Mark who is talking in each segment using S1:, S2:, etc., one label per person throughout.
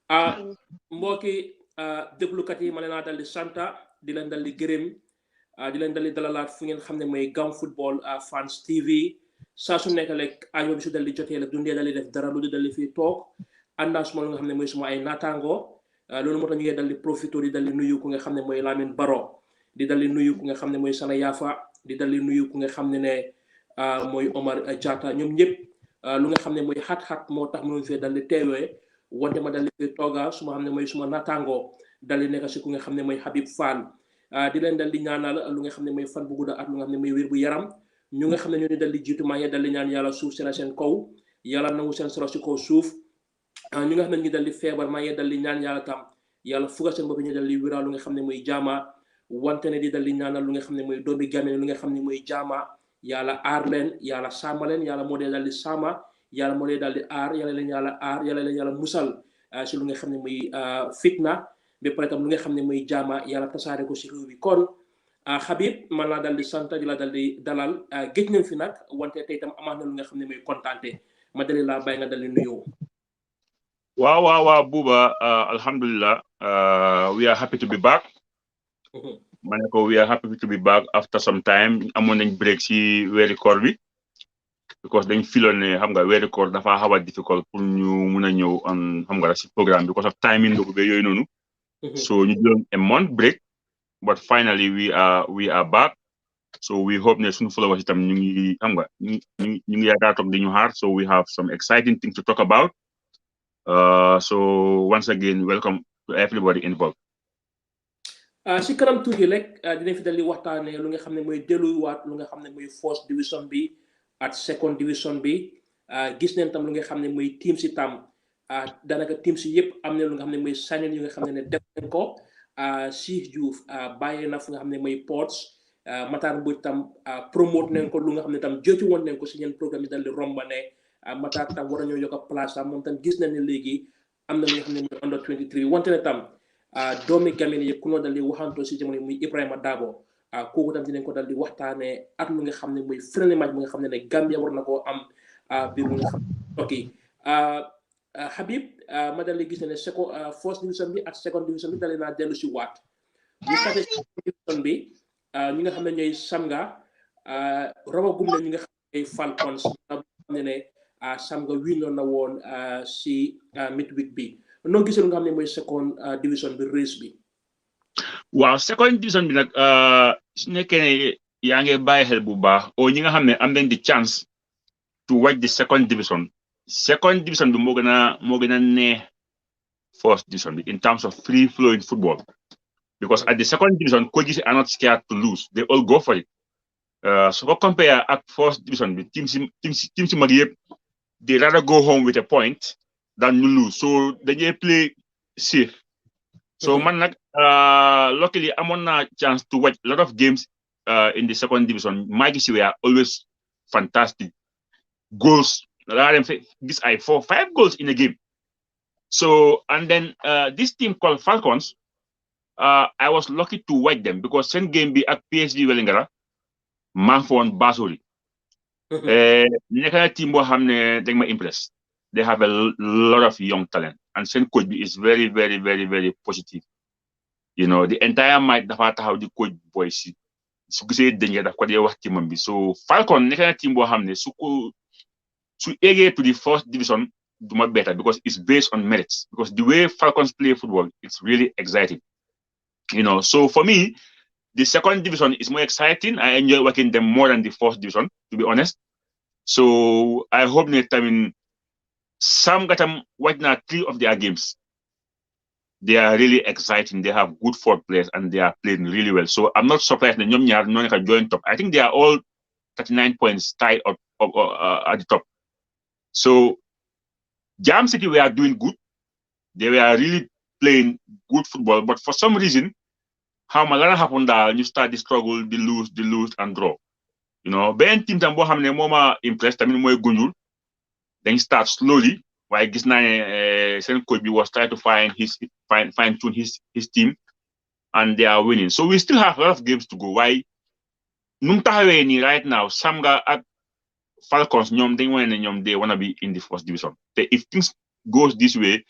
S1: ah mbokki déglukat yi ma leen dal di santa di leen dal di gërëm di leen dal di dalalaat fu ngeen xam ne mooy Gam Football Fans TV saa su nekk rek ajo bi su dal di jotee rek dundee dal di def dara lu di dal di fii toog àndaa suma lu nga xam ne mooy suma ay naataango loolu moo tax ñu ngi dal di profito di dal di nuyu ku nga xam ne mooy Lamine Baro di dal di nuyu ku nga xam ne mooy Sana Yafa di dal di nuyu ku nga xam ne mooy Omar Diatta ñoom ñëpp lu nga xam ne mooy xat-xat moo tax mënuñ fee dal di teewee wante ma dal di tooga suma xam ne mooy suma naataango dal di nekk si ku nga xam ne mooy Habib Fall di leen dal di ñaanal lu nga xam ne mooy fan bu gudda ak lu nga xam ne mooy wér bu yaram ñu nga xam ne ñoo di dal di jiitu maa ngi dal di ñaan yàlla suuf seen seen kaw yàlla nangu seen solo si kaw suuf ñu nga xam ne ñu dal di feebar maa ngi dal di ñaan yàlla tam yàlla fuga seen bopp ñu dal di wéral lu nga xam ne mooy jaama wante ne di dal di ñaanal lu nga xam ne mooy doomi Gambie lu nga xam ne mooy jaama yàlla aar leen yàlla sàmma leen yàlla moo dee dal di sàmma yàlla moo dee dal di aar yàlla leen yàlla aar yàlla leen yàlla musal si lu nga xam ne mooy fitna ba pare tam lu nga xam ne mooy jaama yàlla tasaare ko si réew bi kon Habib man laa dal di sant di la dal di dalal géej nañ fi nag wante tey tam amaat na lu nga xam ne mooy kontaante ma dali laa bàyyi nga dal di nuyoo.
S2: Wow, Buba. Alhamdulillah. We are happy to be back. Maneko, we are happy to be back after some time. I'm on a break si we record bi because dañ filoon ne xam nga we record dafa xaw a difficult pour ñu mun a ñëw on xam nga si programme because of timing ndogu be yooyu noonu. So ñu jëloon a month break, but finally we are back. So we hope ne suñu followers itam ñu ngi xam nga ñu ngi yaakaar toog di ñu xaar. So we have some exciting things to talk about. So once again, welcome to everybody involved.
S1: Si kanam tuuti rek dinañ fi dal di waxtaanee lu nga xam ne mooy delluwaat lu nga xam ne mooy first division bi ak second division bi gis neen tam lu nga xam ne mooy team si tam daanaka team si yëpp am na lu nga xam ne mooy signing yu nga xam ne def nañ ko Cheikh Diouf bàyyee na fu nga xam ne mooy Ports Matar Mbodj tam promote nañ ko lu nga xam ne tam jotu woon nañ ko si ñeen programme yi dal di romba ne Matar tam war a ñëw yokk place tam moom tam gis nañ ne léegi am na lu nga xam ne mooy under 23 wante ne tam doomi Gambien yëpp ku noo dal di waxantoo si jamono muy Ibrahima Dabo kooku tam dinañ ko dal di waxtaanee ak lu nga xam ne mooy friendly match bu nga xam ne Gambia war na koo am biir mu nga xam ne Habib ma dal di gis ne first division bi ak second division bi dal naa dellu si waat ñu starté second division bi ñi nga xam ne ñooy Samga rawagum na ñi nga xam ne ñooy Falcons xam ne Samga winoon na woon si midweek bi noo gisee lu nga xam ne mooy second division bi race bi.
S2: waaw second division bi nag su nekkee ne yaa ngi bàyyi xel bu baax o ñi nga xam ne am nañ di chance to watch the second division bi moo gën a neex first division bi in terms of free flowing football because at the second division coaches are not scared to lose, they all go for it. So compare at first division bi team si mag yëpp they rather go home with a point than you lose, so dañuy play safe. So man nag luckily amoon naa chance to watch a lot of games in the second division. Matches were always fantastic. Goals, this I 4-5 goals in a game. So and then this team called Falcons, I was lucky to watch them because same game be at PSV Wellingara, Manfon Basori. Nekk na team boo xam ne dañ ma impress. They have a lot of young talent, and seen coach is very, very, very, very positive. You know, the entire match dafa taxaw di coach boys yi su gisee dañuy daf ko dee wax teamam bi. So Falcon nekk na team boo xam ne su eggee to the first division duma better because it's based on merits. Because the way Falcons play football, it's really exciting. You know, so for me, the second division is more exciting. I enjoy working them more than the first division, to be honest. So I hope next time some got them watching 3 of their games. They are really exciting. They have good forward players and they are playing really well. So I'm not surprised that Nyom Nyar can join top. I think they are all 39 points tied up at the top. So Jam City were doing good. They were really playing good football, but for some reason, how Malana happened that you start the struggle, they lose and draw. You know, Ben team tambo hamne moma impressed. I mean, more Gunjul. Then start slowly. While Gisna Sen Kobe was trying to fine tune his team, and they are winning. So we still have a lot of games to go. Why? Numtahaweni right now, Samga at Falcons, they want to be in the first division. If things goes this way,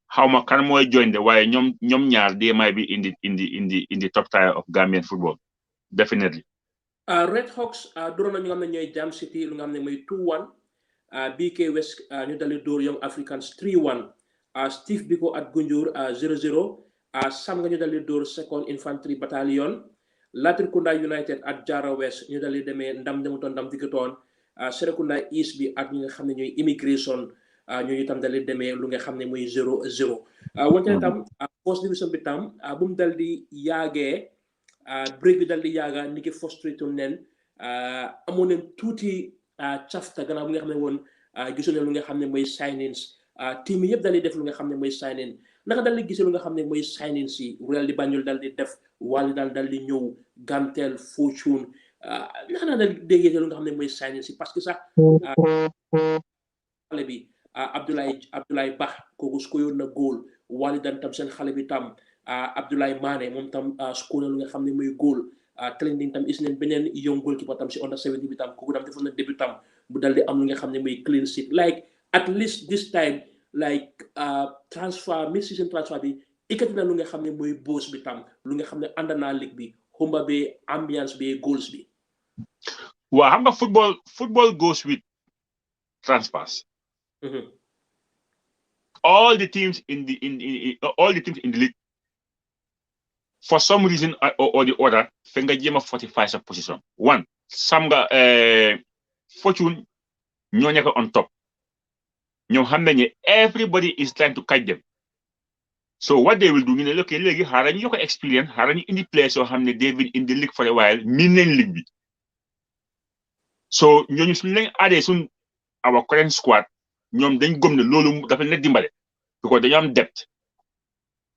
S2: how ma kan mooy join de waaye ñoom ñaar they might be in the top tier of Gambian football definitely.
S1: Red Hawks door na ñu nga xam ne ñooy Jam City lu nga xam ne mooy 2-1. BK West ñu dali door Young Africans 3-1. Steve Biko at Gunjur 0-0. Sam nga ñu dali door Second Infantry Battalion. Latrikunda United at Jara West ñu dali demee ndam demutoon ndam diggatoon. Serekunda East bi ak ñi nga xam ne ñooy Immigration ñooñu itam dali demee lu nga xam ne mooy 0-0. wante tam first division bi tam bu mu dal di yaagee break bi dal di yaaga ni ki frustrate nen amoon nañ tuuti cafta gannaaw bi nga xam ne woon gisoon ne lu nga xam ne mooy signings team yi yëpp dal di def lu nga xam ne mooy signing naka dal di gisee lu nga xam ne mooy signings yi Royal di Banjul dal di def Wally dal di ñëw Gamtel Fortune naka naa dal di déggee lu nga xam ne mooy signings yi parce que sax xale bi Abdoulaye Bah kooku scoyoon na goal Wally dan tam seen xale bi tam Abdoulaye Mané moom tam score na lu nga xam ne mooy goal trending tam is neen beneen young goalkeeper tam si under 70 bi tam kooku tam defoon na début tam bu dal di am lu nga xam ne mooy clean sheet like at least this time like transfer mid-season transfer bi ikkati na lu nga xam ne mooy boss bi tam lu nga xam ne ànd naa ligue bi xumba bi ambiance bi goals bi.
S2: waaw xam nga football goes with transfers. All the teams in the league, for some reason or the other, Fenga Jema fortifies a position. One, Samga Fortune Nyonyaka on top. Everybody is trying to catch them. So what they will do, look, Harani Yoka experience, Harani in the place or Hamne David in the league for a while, Minen League. So Nyonyus Ade soon our current squad. ñoom dañ gëm ne loolu dafa leen dimbale because dañu am depth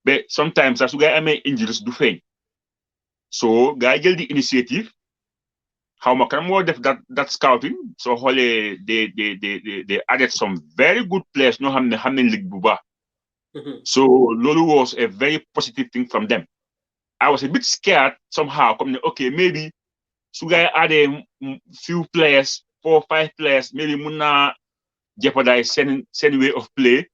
S2: but sometimes as su gaa amee injuries du feeñ so gaa jël di initiative xaw ma kan moo def that scouting soo xoolee they added some very good players ñoo xam ne ligue bu baax so loolu was a very positive thing from them. I was a bit scared somehow comme ne okay maybe su gaa added few players 4 or 5 players maybe mun naa jeopardize send way of play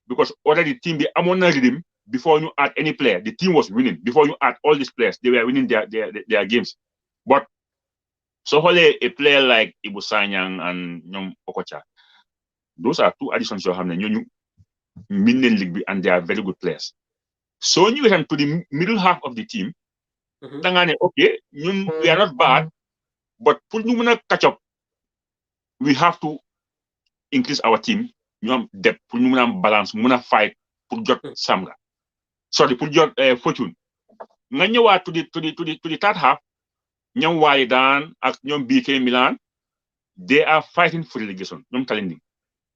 S2: because already team be amon na rhythm before you add any player. The team was winning before you add all these players. They were winning their games. But so a player like Ibu Sanyang and Nyom Okocha, those are 2 additions you have in Minden League and they are very good players. So you come to the middle half of the team. Okay, we are not bad, but put you catch up. We have to increase our team, depth, pour ñu balance, fight, pour jot Samga. Sorry, pour jot Fortune. Nga ñëwaat to the third half, ñoom Wally daan ak ñoom BK Milan, they are fighting for relegation. ñoom Talending.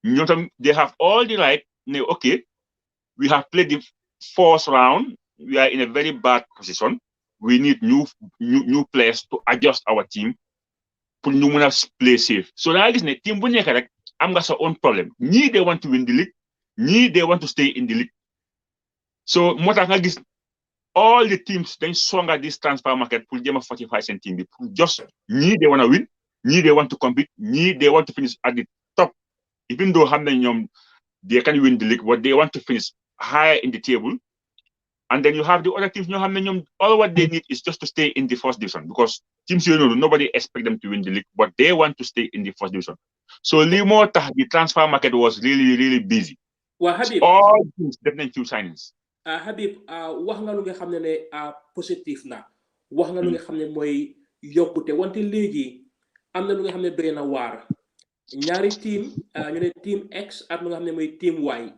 S2: ñoom tam they have all the right. Okay, we have played the 4th round. We are in a very bad position. We need new players to adjust our team pour ñu play safe. So da gis ne team bu nekk rek am nga sa own problem. Ñii they want to win the league, ñii they want to stay in the league. So moo tax nga gis all the teams dañ songa this transfer market pour jéem a fortify seen team bi pour just ñii they want to win, ñii they want to compete, ñii they want to finish at the top. Even though xam nañ ñoom they can win the league, but they want to finish higher in the table. And then you have the other teams, all what they need is just to stay in the 1st division because teams, nobody expect them to win the league, but they want to stay in the 1st division. So the transfer market was really, really busy.
S1: Well, Habib,
S2: all teams definitely few signings.
S1: Habib, wax nga lu nga xam ne positif na wax nga lu nga xam ne mooy yokkute wante léegi am na lu nga xam ne doy na waar ñaari team ñu ne team X ak lu nga xam ne mooy team Y.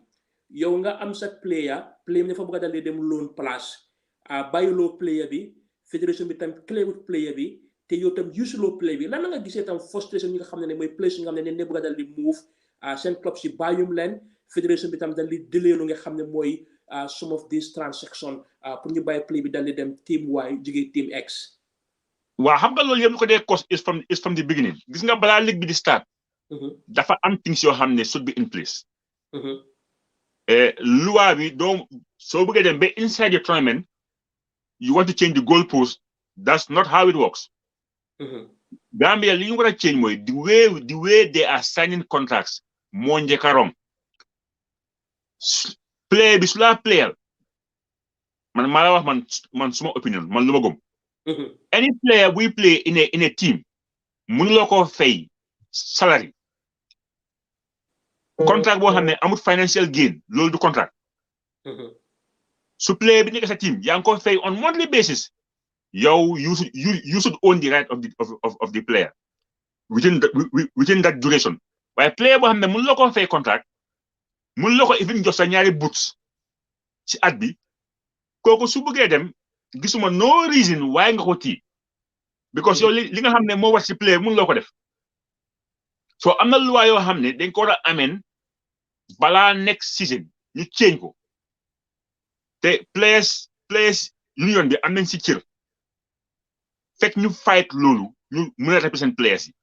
S1: yow nga am sa player mi dafa bëgg a dal di dem loan place bàyyiloo player bi fédération bi tam cléwut player bi te yow tam usuloo player bi lan la nga gisee tam frustration ñi nga xam ne mooy players yi nga xam ne ne bëgg a dal di move seen club si bàyyum leen fédération bi tam dal di délai lu nga xam ne mooy some of these transactions pour ñu bàyyi player bi dal di dem team Y jógee team X.
S2: waaw xam nga loolu yëpp lu ko dee cause is from the beginning gis nga balaa ligue bi di start dafa am things yoo xam ne should be in place. Loi bi donc soo bëggee dem ba inside the tournament you want to change the goalpost. That's not how it works. Gambia li ñu war a change mooy the way they are signing contracts moo njëkk a wrong. player bi su la player man maa la wax man suma opinion man lu ma gëm. Any player we play in a team mënuloo ko fay salary contract boo xam ne amul financial gain loolu du contract. su player bi nekk sa team yaa ngi ko fay on monthly basis yow you should own the right of the player within that duration. waaye player boo xam ne mënuloo ko fay contract mënuloo ko even jox sa ñaari boots ci at bi kooku su bëggee dem gisuma no reason waaye nga ko tii because yow li nga xam ne moo war ci player mënuloo ko def. so am na loi yoo xam ne dañ ko war a ameen balaa next season ñu change ko te players union bi am nañ ci cër fekk ñu fight loolu ñu mën a represent players yi.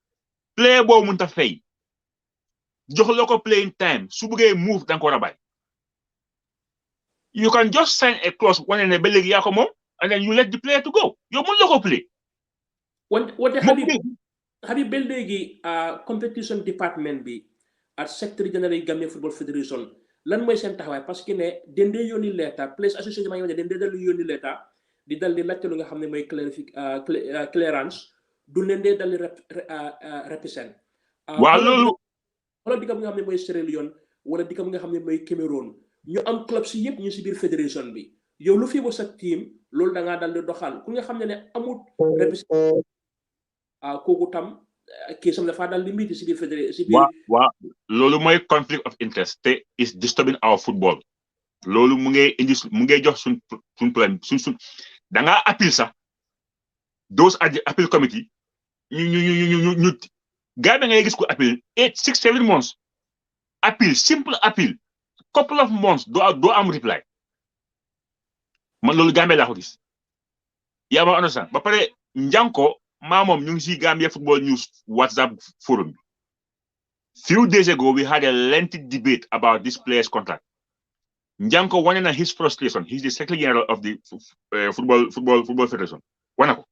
S2: player boobu mënut a fay jox loo ko playing time su bëggee move da nga ko war a bàyyi. you can just sign a clause wane ne ba léegi yaa ko moom and then you let the player to go yow mën loo ko play.
S1: wante Habib ba léegi competition department bi ak secretary general Gambia Football Federation lan mooy seen taxawaay parce que ne den dee yónni letter players association maa ngi wax den dee daldi yónni letter di daldi laajte lu nga xam ne mooy clearance du leen dee daldi represent.
S2: waaw loolu
S1: wala dikam nga xam ne mooy Sierra Leone wala dikam nga xam ne mooy Cameroon ñu am club si yëpp ñu si biir fédération bi yow lu fi ba sa team loolu da ngaa daldi doxal ku nga xam ne amut represent kooku tam kii sam dafa daldi mbiti si biir fédération si biir.
S2: waaw loolu mooy conflict of interest te is disturbing our football. loolu mu ngay jox suñ problème suñ da ngaa appel sax those at the appeal committee ñu gars da ngay gis ko appel 8 6 7 months appeal simple appeal couple of months doo am reply man loolu Gambia laa ko gis yaa ma understand ba pare njànko maa moom ñu ngi si Gambia Football News WhatsApp forum bi. Few days ago we had a lengthy debate about this player's contract. Njanko wane na his frustration. He's the secretary general of the football federation. Wane ko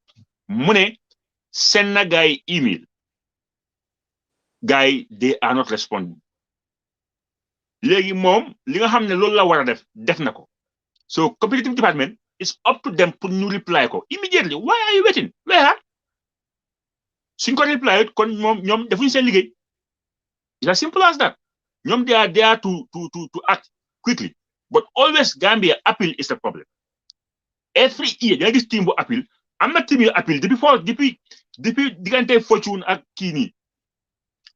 S2: mu ne send na guy email guy they are not responding. léegi moom li nga xam ne loolu la war a def na ko. So competitive department is up to them pour ñu reply ko immediately. Why are you waiting? Where? suñ ko reply kon ñoom defuñ seen liggéey. It's as simple as that. They are there to act quickly. But always Gambia appeal is the problem. Every year, there is team appeal. I'm not team appeal. Depuis digante fortune ak kini.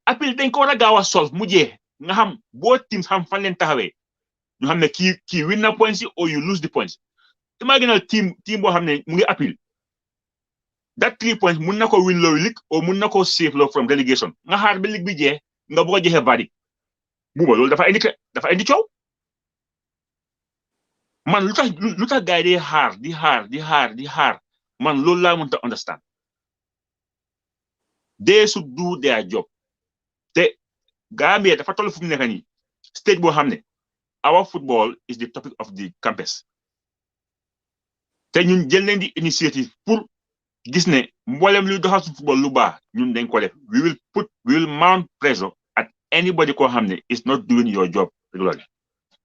S2: Appeal dañ ko wara gawa solve mu je nga xam both teams xam fan leen taxawé. Ñu xam ne ki win na points or you lose the points. Imagine team boo xam ne mu ngi appeal. That 3 points mun na ko win low league or mun na ko save low from relegation. Nga xaar ba league bi je nga bëgg a joxe verdict buuba loolu dafa indi coow man lu tax gars yi di xaar man loolu laa mënta understand. They should do their job te Gambia dafa toll fu mu nekk nii stage boo xam ne our football is the topic of the campus te ñun jël nañ di initiative pour gis ne mboolem luy doxal su football lu baax ñun dañ ko def we will mount pressure at anybody ko xam ne is not doing your job regularly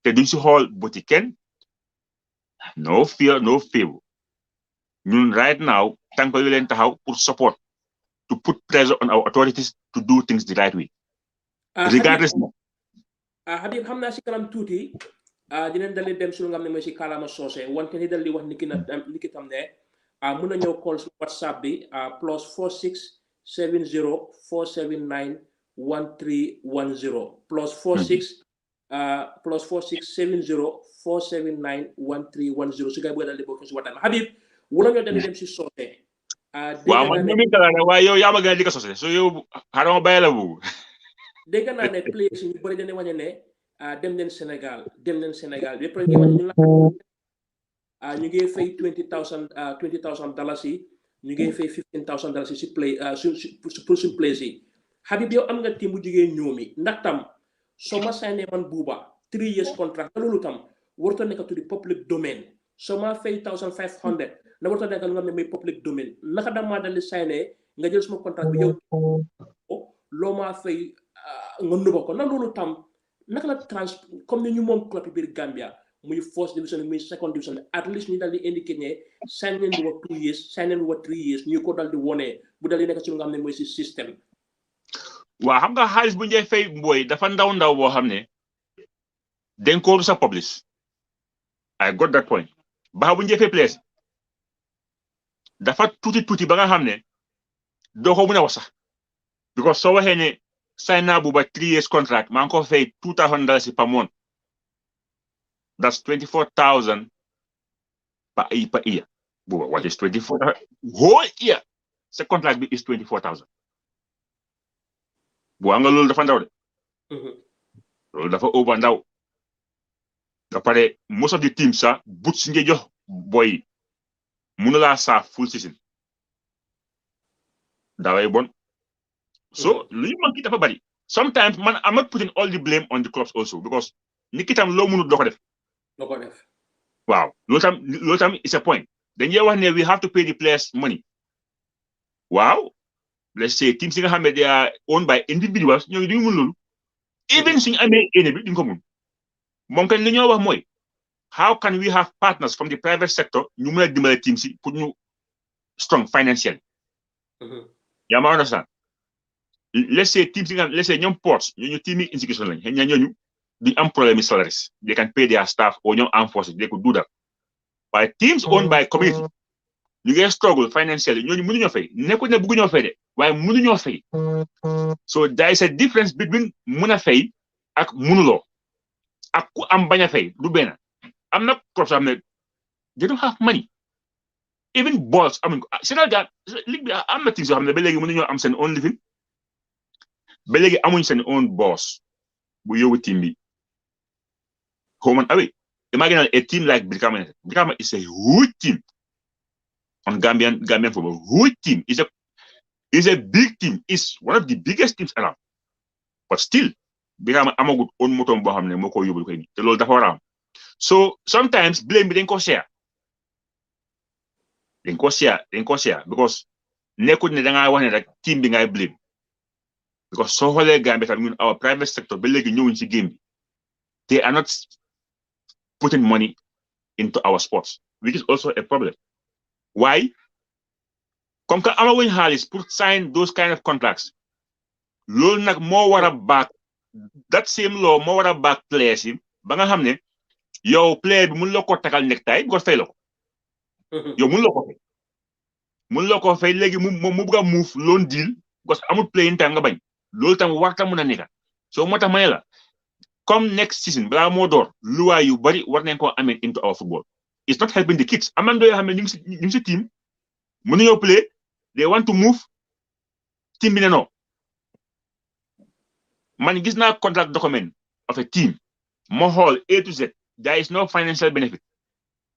S2: te duñ si xool boti kenn no fear no favor ñun right now tànk yu leen taxaw pour support to put pressure on our authorities to do things the right way regardless.
S1: Habib xam naa si kanam tuuti dinañ dali dem suñu nga xam ne mooy si kàllaama soose wante ni dal di wax niki tam ne mun na ñëw call si WhatsApp bi +46 70 479 1310 +46 70 479 1310 su gay bu dal di bokk si waxtaan Habib wala ñoo dali dem si soose.
S2: waaw man mi kala na waaye yow yaa ma gën a di ko soose so yow xaaral ma bàyyi la boobu.
S1: dégg naa ne players yi ñu bëri dañuy wane ne dem leen Sénégal ba pare ñu ngi fay $20,000 yi ñu ngi fay $15,000 si play pour suñ players yi Habib yow am nga team bu jigéen ñoomi ndax tam soo ma signé man buuba 3 years contract loolu tam warut a nekk tuddi public domain soo ma fay $1,500 na warut a nekk lu nga xam ne mooy public domain naka dama dal di signé nga jël suma contract bi yow loo maa fay nga nuba ko na loolu tam naka la comme ni ñu moom club biir Gambia muy first division muy second division at least ñu dal di indicate ne sign leen lu 2 years sign leen lu 3 years ñu ko dal di wone bu dal di nekk ci lu nga xam ne mooy si système.
S2: waaw xam nga xaalis bu njëkk fay mbooy dafa ndaw boo xam ne dañ ko sa publish. I got that point. Ba bu njëkk fay place dafa tuuti ba nga xam ne doo ko mën a wax sax because soo waxee ne sign naa bu ba 3 years contract maa ngi ko fay $2,000 per month. That's $24,000 per year. What is 24? Whole year. Sa contract bi is 24,000. Bu nga loolu dafa ndaw de. Loolu dafa over ndaw. Nga pare most of the teams sax boots nga jox boy mënu laa saa full season. Daway bon. So lu ñu manqué dafa bari. Sometimes man I'm not putting all the blame on the clubs also because nit ki tam loo mënul doo ko def. Wow, loolu tam is a point. Dañuy wax ne we have to pay the players money. Wow, let's say teams yi nga xam ne they are owned by individuals ñooñu duñu mën loolu. Even suñu amee ene bi duñu ko mën. Moom kañ li ñoo wax mooy how can we have partners from the private sector ñu mën a dimbale teams yi pour ñu strong financially. yaa ma understand. Let's say teams yi nga let's say ñoom ports ñooñu team yi institution lañ xëy na ñooñu duñ am problème salaries. They can pay their staff or ñoom armed forces they could do that. But teams owned by community ñu ngi struggle financially ñooñu mënuñoo fay nekkul ne bëgguñoo fay de waaye mënuñoo fay. So there is a difference between mën a fay ak mënuloo ak ku am bañ a fay du benn. Am na clubs am ne they don't have money. Even balls amuñ ko Sénégal ligue bi am na teams yoo xam ne ba léegi mënuñoo am seen own living ba léegi amuñ seen own boss bu yóbbu team bi home and away. Imagine a team like Brikama. Brikama is a huge team on Gambian football. Huge team is a big team. It's one of the biggest teams around. But still, Brikama amagut own motom bo xamne moko yobul ko ni. Te lolou dafa wara. So sometimes blame bi dañ ko share. Dañ ko share because nekut ne da nga wax ne rek team bi ngay blame. Because so xolé Gambia tam ñun our private sector ba legi ñewuñ ci game bi. They are not putting money into our sports, which is also a problem. Why? Comme que amawuñ xaalis pour sign those kind of contracts. Loolu nag moo war a back that same law moo war a back players yi ba nga xam ne yow player bi mun la ko tagal necktie bi ko fay la ko. Yow mun la ko fay léegi mu bëgg a move loan deal because amul playing time nga bañ. Loolu tam war ta mun a nekk. So moo tax ma ne la come next season balaa moo door luwaa yu bari war nañ koo amee into our football. It's not helping the kids. Am na ndoo yoo xam ne ñu ngi si team mënuñoo play they want to move team bi ne non man gis naa contract document of a team moo xool A to Z there is no financial benefit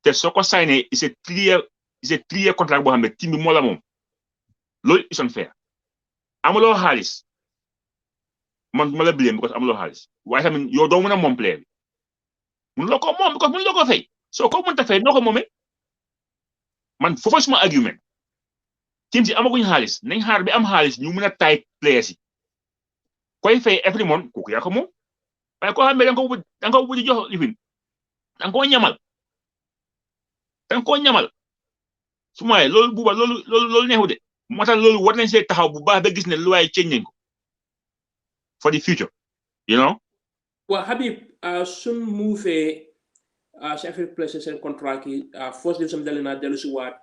S2: te soo ko signé is a 3-year contract boo xam ne team bi moo la moom loolu is unfair. Amuloo xaalis man ma la blame because amuloo xaalis waaye tamit yow doo mën a moom player bi mënuloo ko moom because mënuloo ko fay soo ko mënta fay noo ko moomee man foofu suma argument team si amaguñ xaalis nañ xaar bi am xaalis ñu mën a taay players yi koy fay every month kooku yaa ko moom waaye koo xam ne da nga ko bëgg jox lifin da nga koo ñamal su ma loolu buuba loolu neexu de moo tax loolu war nañ see taxaw bu baax ba gis ne lu waay change nañ ko for the future you know.
S1: Well, Habib, soon move Sheffield places seen contract yi first division dal na dellu si waat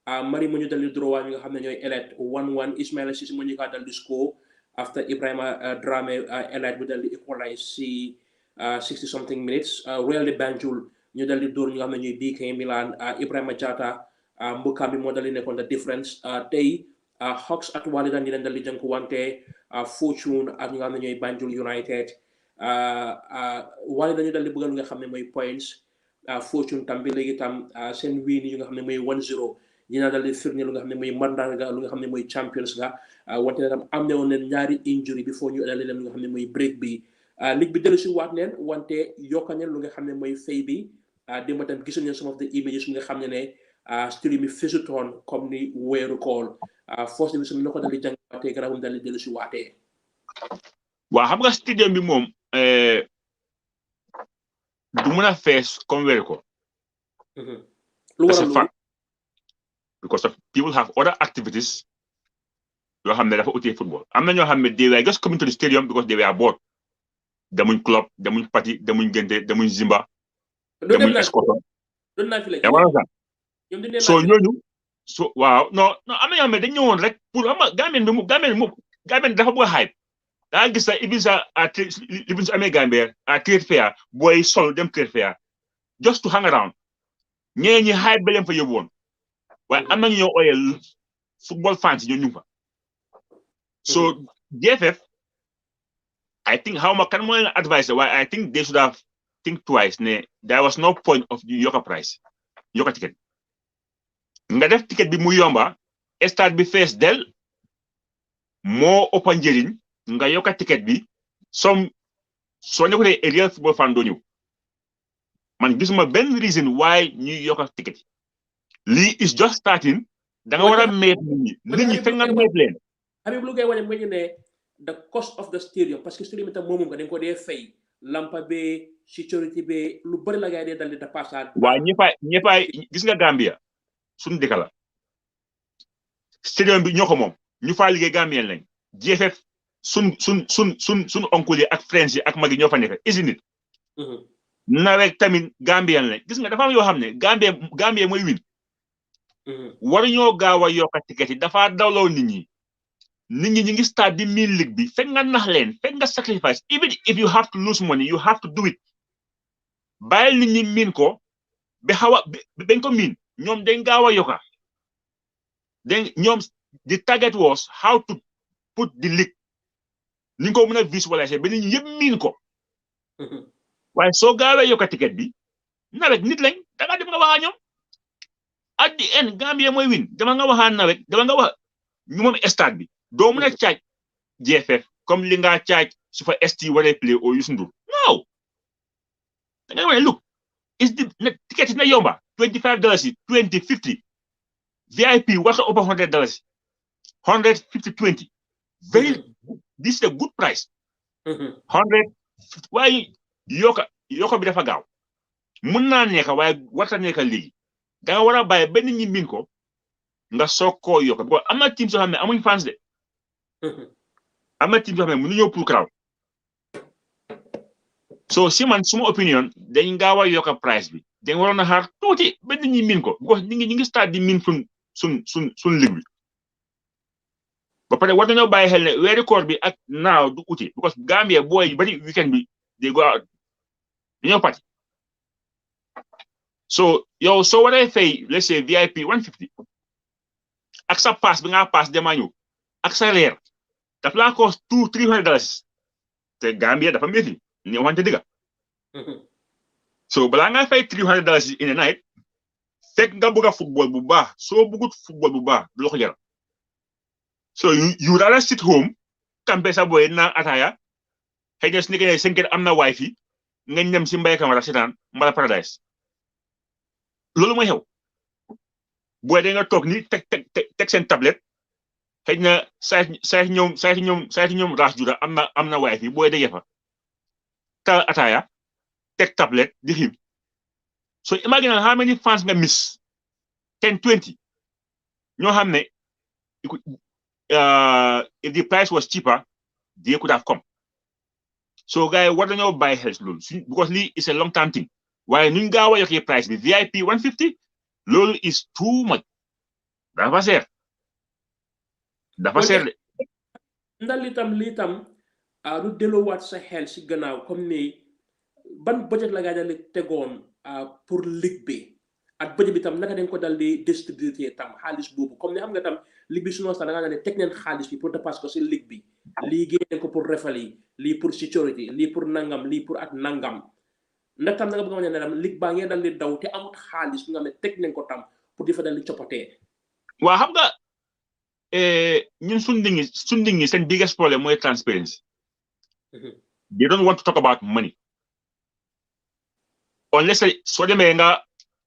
S1: mari mu ñu dal di droit ñi nga xam ne ñooy elite 1-1 Ismaila Cissé mu ñu ka dal di score after Ibrahima Dramé elite bu dal di equalize si 60 something minutes Real de Banjul ñu dal di dóor ñi nga xam ne ñooy BK Milan Ibrahima Jatta mbokam bi moo dal di nekkoon the difference tey Hawks at Walidan ñu leen dal di jënku wante Fortune ak ñi nga xam ne ñooy Banjul United Walidan ñu dal di bëggal nga xam ne mooy points Fortune tam bi léegi tam seen win yi nga xam ne mooy 1-0 dina dal di firnde lu nga xam ne mooy mandanga lu nga xam ne mooy champions ga wante tam am ne woon leen ñaari injury before ñu dal di leen lu nga xam ne mooy break bi ligue bi dellu si waat neen wante yokka neen lu nga xam ne mooy fay bi démb tam gisoon neen some of the images nga xam ne stream yi fesutoon comme ni weeru kool first division na ko dal di jàngaatee gannaaw mu dal di dellu si waatee waaw
S2: xam nga stadium bi moom du mën a fees comme weeru ko.
S1: lu
S2: That's
S1: waral
S2: a fact. Because of people have other activities yoo xam ne dafa utee football. Am na ñoo xam ne they were just coming to the stadium because they were bored. Demuñ club, demuñ party, demuñ gente, demuñ zimba, demuñ escorte.
S1: doon naa fi la
S2: So ñooñu so waaw non am na ñoo xam ne dañ ñëwoon rek pour xam nga Gambian dafa bëgg a hype. daa gis sax Ibisa li su amee Gambia à trade fair booy sol dem trade fair just to hang around ñeneen ñi hype ba leen fa yóbbu woon waaye am na ñu ñoo ooyee football fans yi ñu fa so GFF I think how ma kan moo leen advice waaye I think they should have think twice ne there was no point of yokka price yokka ticket nga def ticket bi mu yomba stade bi fees del moo ëppa njëriñ nga yokka ticket bi soo nekkutee a real football fan doo ñëw man gisuma benn reason why ñuy yokka ticket lii is just starting da nga war a meet nit ñi fekk nga meet leen.
S1: Habib lu ngay wane mooy ne the cost of the stadium parce que stadium itam moomu nga dañ ko dee fay lampa be sécurité be lu bari la ngay dee dal di dépassaat.
S2: waaw ñëppaay gis nga Gambia suñu dëkk la stadium bi ñoo ko moom ñu faa liggéey Gambien lañ GFF sun oncle yi ak friends yi ak mag yi ñoo fa nekk isn't it nawet tamit Gambien lañ gis nga dafa am yoo xam ne Gambia mooy win waruñoo gaaw a yokk ticket yi dafa dawloo nit ñi ñu ngi start di miin ligue bi fekk nga nax leen fekk nga sacrifice even if you have to lose money you have to do it bàyyil nit ñi miin ko ba xaw a dañ ko miin ñoom dañ gaaw a yokka ñoom the target was how to put the league ni nga ko mën a visualiser ba nit ñi yëpp miin ko waaye soo gaawee yokka ticket bi nawet nit lañ da nga dem nga waxaa ñoom at the end Gambia mooy win dama nga waxaa nawet dama nga wax ñu moom stade bi doo mën a caaj GFF comme li nga caaj su fa ST waree play o Youssou Ndour no da nga wane look is the ticket na yomba $25 20 50 VIP warta over $100 150 20 very this is a good price 100 waaye yokka bi dafa gaaw mun naa nekk waaye warta nekk léegi da nga war a bàyyi benn ñi min ko nga soog koo yokka because am na team soo xam ne amuñ fans de am na team soo xam ne mënu ñëw pour crowd so si man suma opinion dañ gaaw a yokka price bi dañ waroon a xaar tuuti benn ñi min ko because ñi ngi start di min sun ligue bi ba pare war nañoo bàyyi xel ne weeri koor bi ak naaw du uti because Gambia booy bari weekend bi they go out dañoo party so yow soo waree fay let's say VIP 150 ak sa pass bi nga pass dema ñëw ak sa reer daf laa cost $200-300 te Gambia dafa métti ne wante digga so balaa nga fay $300 in a night fekk nga bëgg a football bu baax soo bëggut football bu baax du la ko jaral so you rather sit home campé sa boy naan ataya xëy na su nekkee seen kër am na wifi nga ñem si mbay kamara seetaan mbala paradise loolu mooy xew booy da nga toog ni teg seen tablette xëy na sayti ñoom raas juda am na wifi booy dege fa tal ataya teg tablette di xiim so imagine how many fans nga miss 10 20 ñoo xam ne if the price was cheaper they could have come so guys war nañoo bàyyi xel loolu because lii is a long term thing waaye nuñ gaaw a yokkee price bi VIP 150 loolu is too much dafa seer de
S1: ndax lii tam du delloowaat sa xel si gannaaw comme ni ban budget la nga dal di tegoon pour ligue bi ak budget bi tam naka dañ ko dal di distribuer tam xaalis boobu comme ni xam nga tam ligue bi sinon sax da nga ne teg neen xaalis bi pour dépasse ko si ligue bi lii génne ko pour refal yi lii pour sécurité lii pour nangam lii pour ak nangam ndax tam da nga bëgg a wax ne tam ligue baa ngeen dal di daw te amut xaalis bi nga xam ne teg nañ ko tam pour di fa dal di coppatee.
S2: waaw xam nga ñun suñ nit ñi seen biggest problem mooy transparency. They don't want to talk about money unless soo demee nga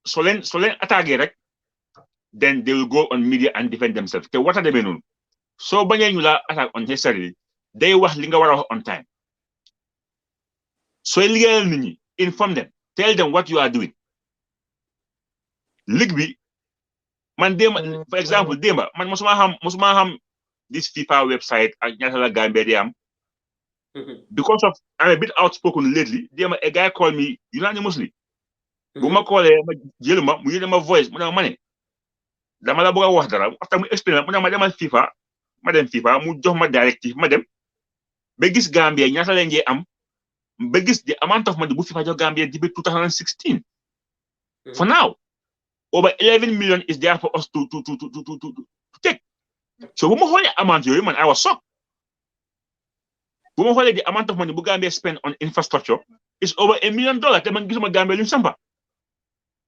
S2: soo leen attaqué rek then they will go on media and defend themselves te wata demee noonu soo bañee ñu la attaque unnecessarily day wax li nga war a wax on time sooy liggéeyal nit ñi inform them tell them what you are doing. League bi man démba for example démba man mosuma xam this FIFA website ak ñaata la Gambia di am. Because of I'm a bit outspoken lately, a guy called me unanimously. Bu ma callee ma jël ma mu yéne ma voice mu ne ma ne dama la bëgg a wax dara after mu explain mu ne ma demal FIFA ma dem FIFA mu jox ma directive ma dem ba gis Gambia ñaata la ngee am ba gis the amount of money bu FIFA jox Gambia depuis 2016. For now, over 11 million is there for us to take. So bu ma xoolee amount yooyu man I was shocked. Bu ma xoolee the amount of money bu Gambia spend on infrastructure is over $1 million te man gisuma Gambia lu ñu sampa.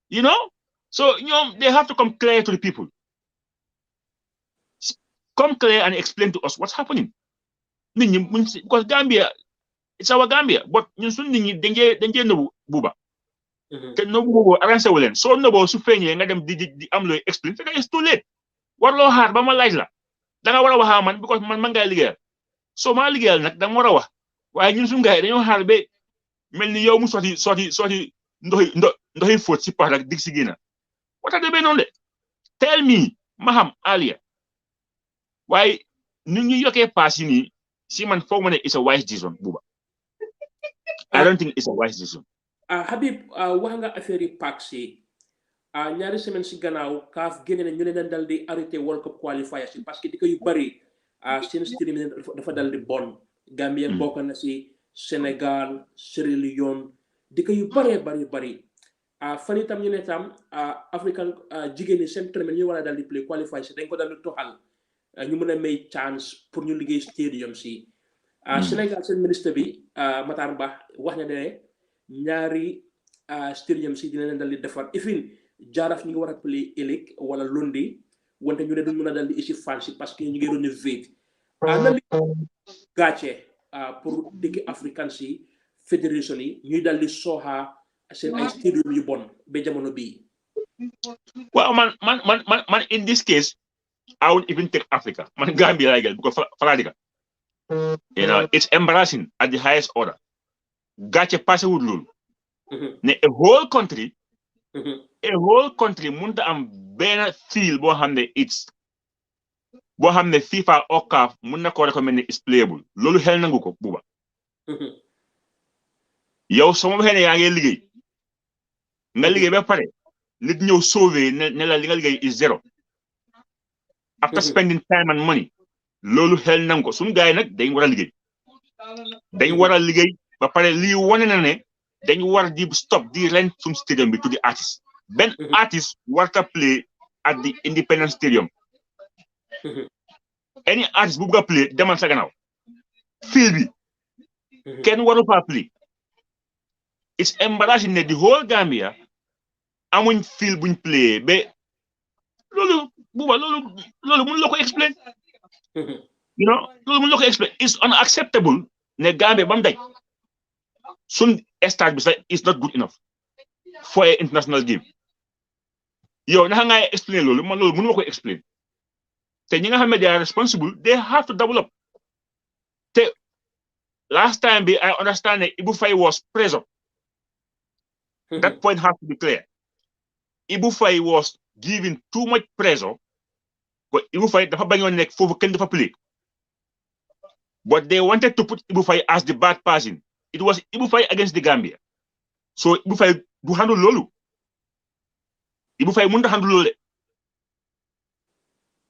S2: You know, so they have to come clear to the people. Come clear and explain to us what's happening. Because Gambia, it's our Gambia, but ñun suñu nit ñi dañ cee nëbu buuba. Te nëbu boobu arrangé wu leen soo nëboo su feeñee nga dem di am looy explain fekk it's too late. Warloo xaar ba ma laaj la da nga war a waxaa man because man ngay liggéeyal soo maa liggéeyal nag da nga war a wax waaye ñun suñu gars yi dañoo xaar ba mel ni yow mu sotti ndoxi fóot si pax rek dig si génna wata de noonu de tell me ma xam alia waaye nu ñu yokkee paas yi nii si man foog ma ne it's a wise decision buuba I don't think it's a wise decision.
S1: Habib wax nga affaire yi packs yi ñaari semaine si gannaaw kaaf génne na ñu leen dal di arrêté World Cup qualifiers yi parce que dëkk yu bari seen stream dafa dal di bon Gambia bokk na si Sénégal Sierra Leone dëkk yu bari fan itam ñu ne tam African jigéen ñi seen tournament ñu war a dal di play qualifiers dañ ko dal di toxal ñu mën a may chance pour ñu liggéey stadium si Sénégal seen ministre bi Matar Ba wax na ne ñaari stadium si dina leen dal di defar ifin jaaraf ñu ngi war a play ëllëg wala lundi wante ñu ne duñ mën a dal di isi fan si parce que ñu ngi rénover na li gàcce pour dëkki africain si fédération yi ñuy dal di sooxa seen ay stadium yu bon ba jamono bii.
S2: Well, man in this case I won't even take Africa man Gambia lay gel because faladika you know it's embarrassing at the highest order gàcce passé wul loolu ne a whole country mënta am benn field boo xam ne FIFA or CAF mën na ko recommend ne is playable loolu xel nangu ko buuba yow soo ma waxee ne yaa ngi liggéey nga liggéey ba pare nit ñëw sauver ne la li nga liggéey is zero after spending time and money loolu xel nangu ko suñu gars yi nag dañ war a liggéey ba pare lii wane na ne dañ war di stop di rent suñu stadium bi to the artist benn artist warta play at the Independence Stadium any artist bu bugg a play demal sa gannaaw field bi kenn waru fa play it's embarrassing ne the whole Gambia amuñ field buñ play ba loolu buuba loolu mun la ko explain you know loolu mun la ko explain it's unacceptable ne Gambia ba mu daj sun stade bi sax is not good enough for an international game yow naka ngay explain loolu man loolu mënu ma ko explain te ñi nga xam ne they are responsible they have to develop te last time bi I understand ne Ibu Faye was pressure that point has to be clear Ibu Faye was giving too much pressure but Ibu Faye dafa bañoon nekk foofu kenn dafa play but they wanted to put Ibu Faye as the bad person. It was Ibu Faye against the Gambia. So Ibu Faye do handle lolu. Ibu Faye munda handle lolu.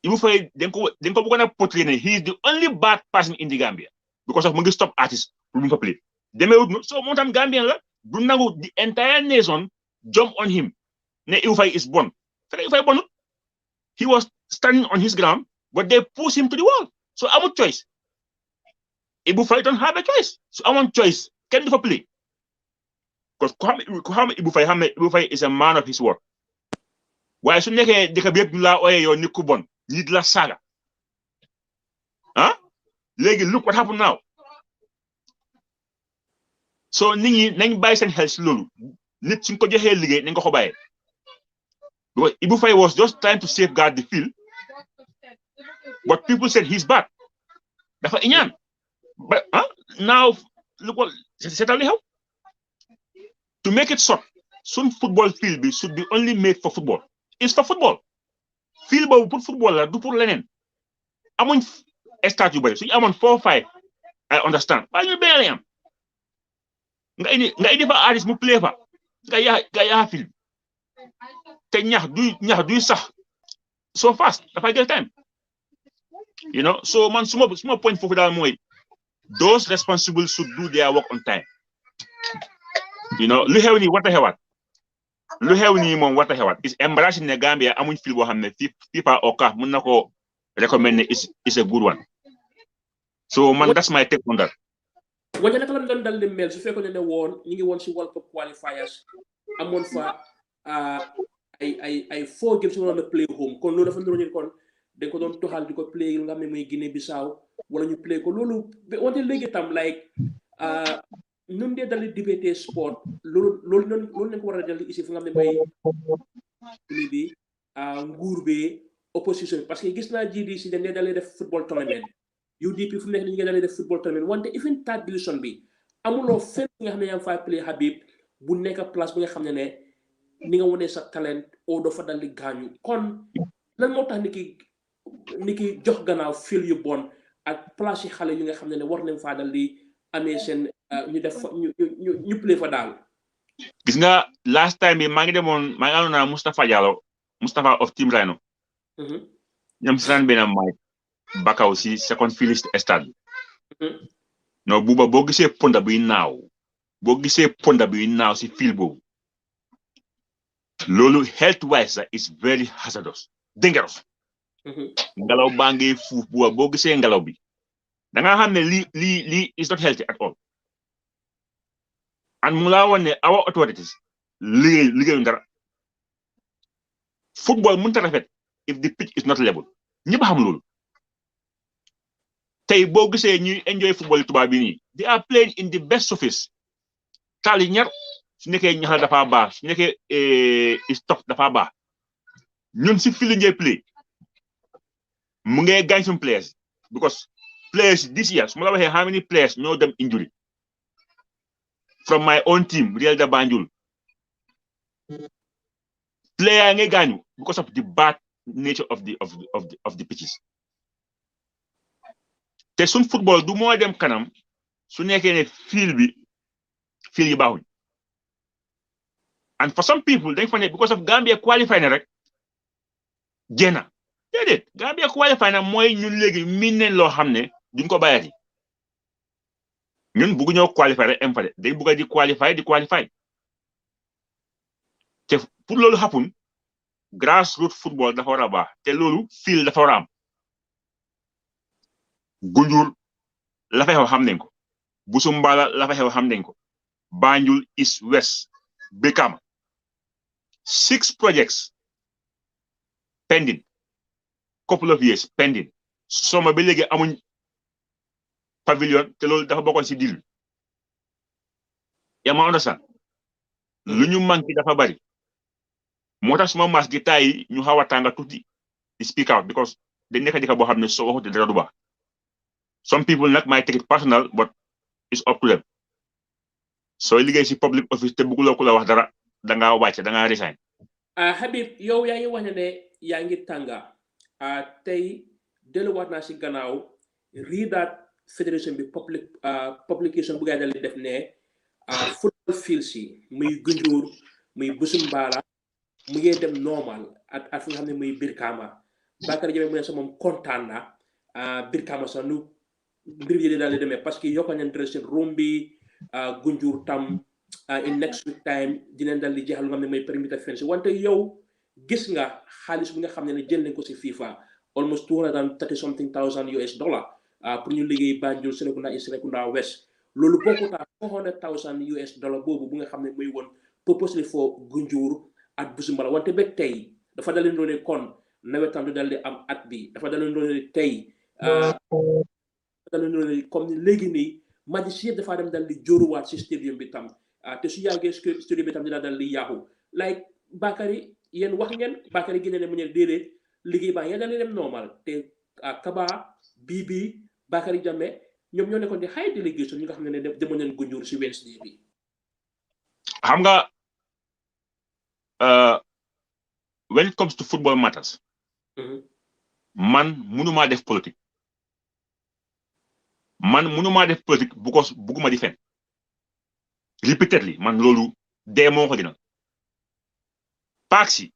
S2: Ibu Faye denko bugana portray ne he is the only bad person in the Gambia because of mungi stop artists who don't play. So montam Gambian la du nangu the entire nation jump on him. Ne Ibu Faye is born. Ibu Faye born. He was standing on his ground but they push him to the wall. So I have a choice. Ibu Faye don't have a choice. So I want choice. Can do play. Because Ibu Faye is a man of his word. Why should they be la oye yo nikubon? Need la saga. Huh? Look what happened now. So nang buy sen health lulu. Nit suñ ko joxe liggéey nañ ko baye. Because Ibu Faye was just trying to safeguard the field. But people said he's bad. Dafa iñan. But now look what c'est allé how To make it short, some football field be should be only made for football. It's for football. Field boobu pour football la du pour leneen. Amuñ stade yu bari suñu amoon 4 5 I understand. Waaye ñu benn yam. Nga indi fa artiste mu play fa. Nga yaa field. Te ñax duy sax so fast dafay jël time. You know, so man suma point foofu daal mooy those responsible should do their work on time. You know, lu xew nii wata xewaat. Lu xew nii moom wata xewaat. It's embarrassing ne Gambia amuñ fil boo xam ne FIFA or CAF mën na ko recommend ne is a good one. So man that's my take on that.
S1: Waja naka la doon dal di mel su fekkoon ne woon ñu ngi woon si World Cup qualifiers amoon fa ay 4 games wala na play home kon loolu dafa niroon kon dañ ko doon toxal di ko play nga xam ne muy Guinée Bissau wala ñu play ko loolu wante léegi tam like ñun dee dal di débatté sport loolu nañ ko war a dal di ici fu nga xam ne mooy bi nguur bi opposition parce que gis naa GDC dañ dee dal di def football tournament UDP fu nekk ni ñu ngi dal di def football tournament wante even third division bi amuloo fenn nga xam ne yaa ngi fay play Habib bu nekk place bi nga xam ne ni nga wone sa talent o do fa dal di gaañu kon lan moo tax ni ki jox gannaaw fil yu bon ak place yi xale yu nga xam ne war nañ faa dal di amee seen ñu def ñu play fa daal.
S2: Gis nga last time bi maa ngi àndoon naa Moustapha of Team Rhino. ñoom si naan benn Mike Bakaw si second fielist stade. non buuba boo gisee ponda buy naaw si fil boobu loolu health wise is very hazardous dangerous. Ngelaw baa ngi fuuf buuba boo gisee ngelaw bi da nga xam ne lii is not healthy at all. And mu laa woon ne our authorities liggéeyu dara. Football mënut a rafet if the pitch is not level ñëpp xam loolu. Tey boo gisee ñuy enjoy football yi tubaab bi nii they are playing in the best surface. taal yi ñaar su nekkee ñaxal dafa baax su nekkee stop dafa baax ñun si fili ngay play mu ngay gaañ suñu players because players this year su ma la waxee how many players ñoo dem injury from my own team Real de Banjul player ngay gaañu because of the bad nature of the pitches. Te suñ football du moo dem kanam su nekkee ne fil yi baaxuñ. And for some people dañ fa ne because of Gambia qualify na rek jéena déedéet Gambia qualify na mooy ñun léegi miin nañ loo xam ne duñ ko bàyyati ñun bëgg ñoo qualify rek am fa de dañ bëgg di qualify te pour loolu happen grassroots football dafa war a baax te loolu fil dafa war a am Gunjur la fa xew xam nañ ko Busumbala la fa xew xam nañ ko Banjul East West Brikama 6 projects pending couple of years pending soma ba léegi amuñ pavilion te loolu dafa bokkoon si deal yaa ma understand lu ñu manqué dafa bari moo tax suma mas gi taay ñu xaw a tànga tuuti di speak out because dañ nekk dëkk boo xam ne soo waxut dara du baax. Some people nag might take it personal but it's up to them. Sooy liggéey si public office te bëgguloo ku la wax dara da ngaa wàcce da ngaa resign.
S1: Habib yow yaa ngi wax ne yaa ngi tànga tey delluwaat naa si gannaaw riidaat fédération bi publication bu gaa dal di def ne football field si muy Gunjur muy Busumbala mu ngi dem normal at fi nga xam ne muy Brikama Bakary Jammeh mu ne sa moom kontaan na Brikama sax nu mbir yi daal di demee parce que yokk nañ dressing room bi Gunjur tam in next week time dinañ dal di jeexal lu nga xam ne mooy perimeter fence wante yow gis nga xaalis bi nga xam ne jël nañ ko si FIFA almost $230,000 US pour ñu liggéey Banjul Serekunda East Serekunda West loolu bokkut ak $400,000 US boobu bu nga xam ne muy woon purposely for Gunjur at Busumbala wante ba tey dafa dal di doon kon nawetam du dal di am at bi dafa dal di doon tey comme léegi nii magistrat dafa dem dal di jóoruwaat si stadium bi tam te su yàggee stadium bi tam dina dal di yaaxu like Bakary yéen wax ngeen Bakary génne ne mu ne déedéet liggéey baa ngeen dal di dem normal te Kaba Bibi Bakary Jammeh ñoom ñoo nekkoon di high delegation ñi nga xam ne demoon nañ Gunjur si Wednesday bi.
S2: xam nga when it comes to football matters man mënuma def politique because buguma di fen repeatedly man loolu dee moo ko gënal paksi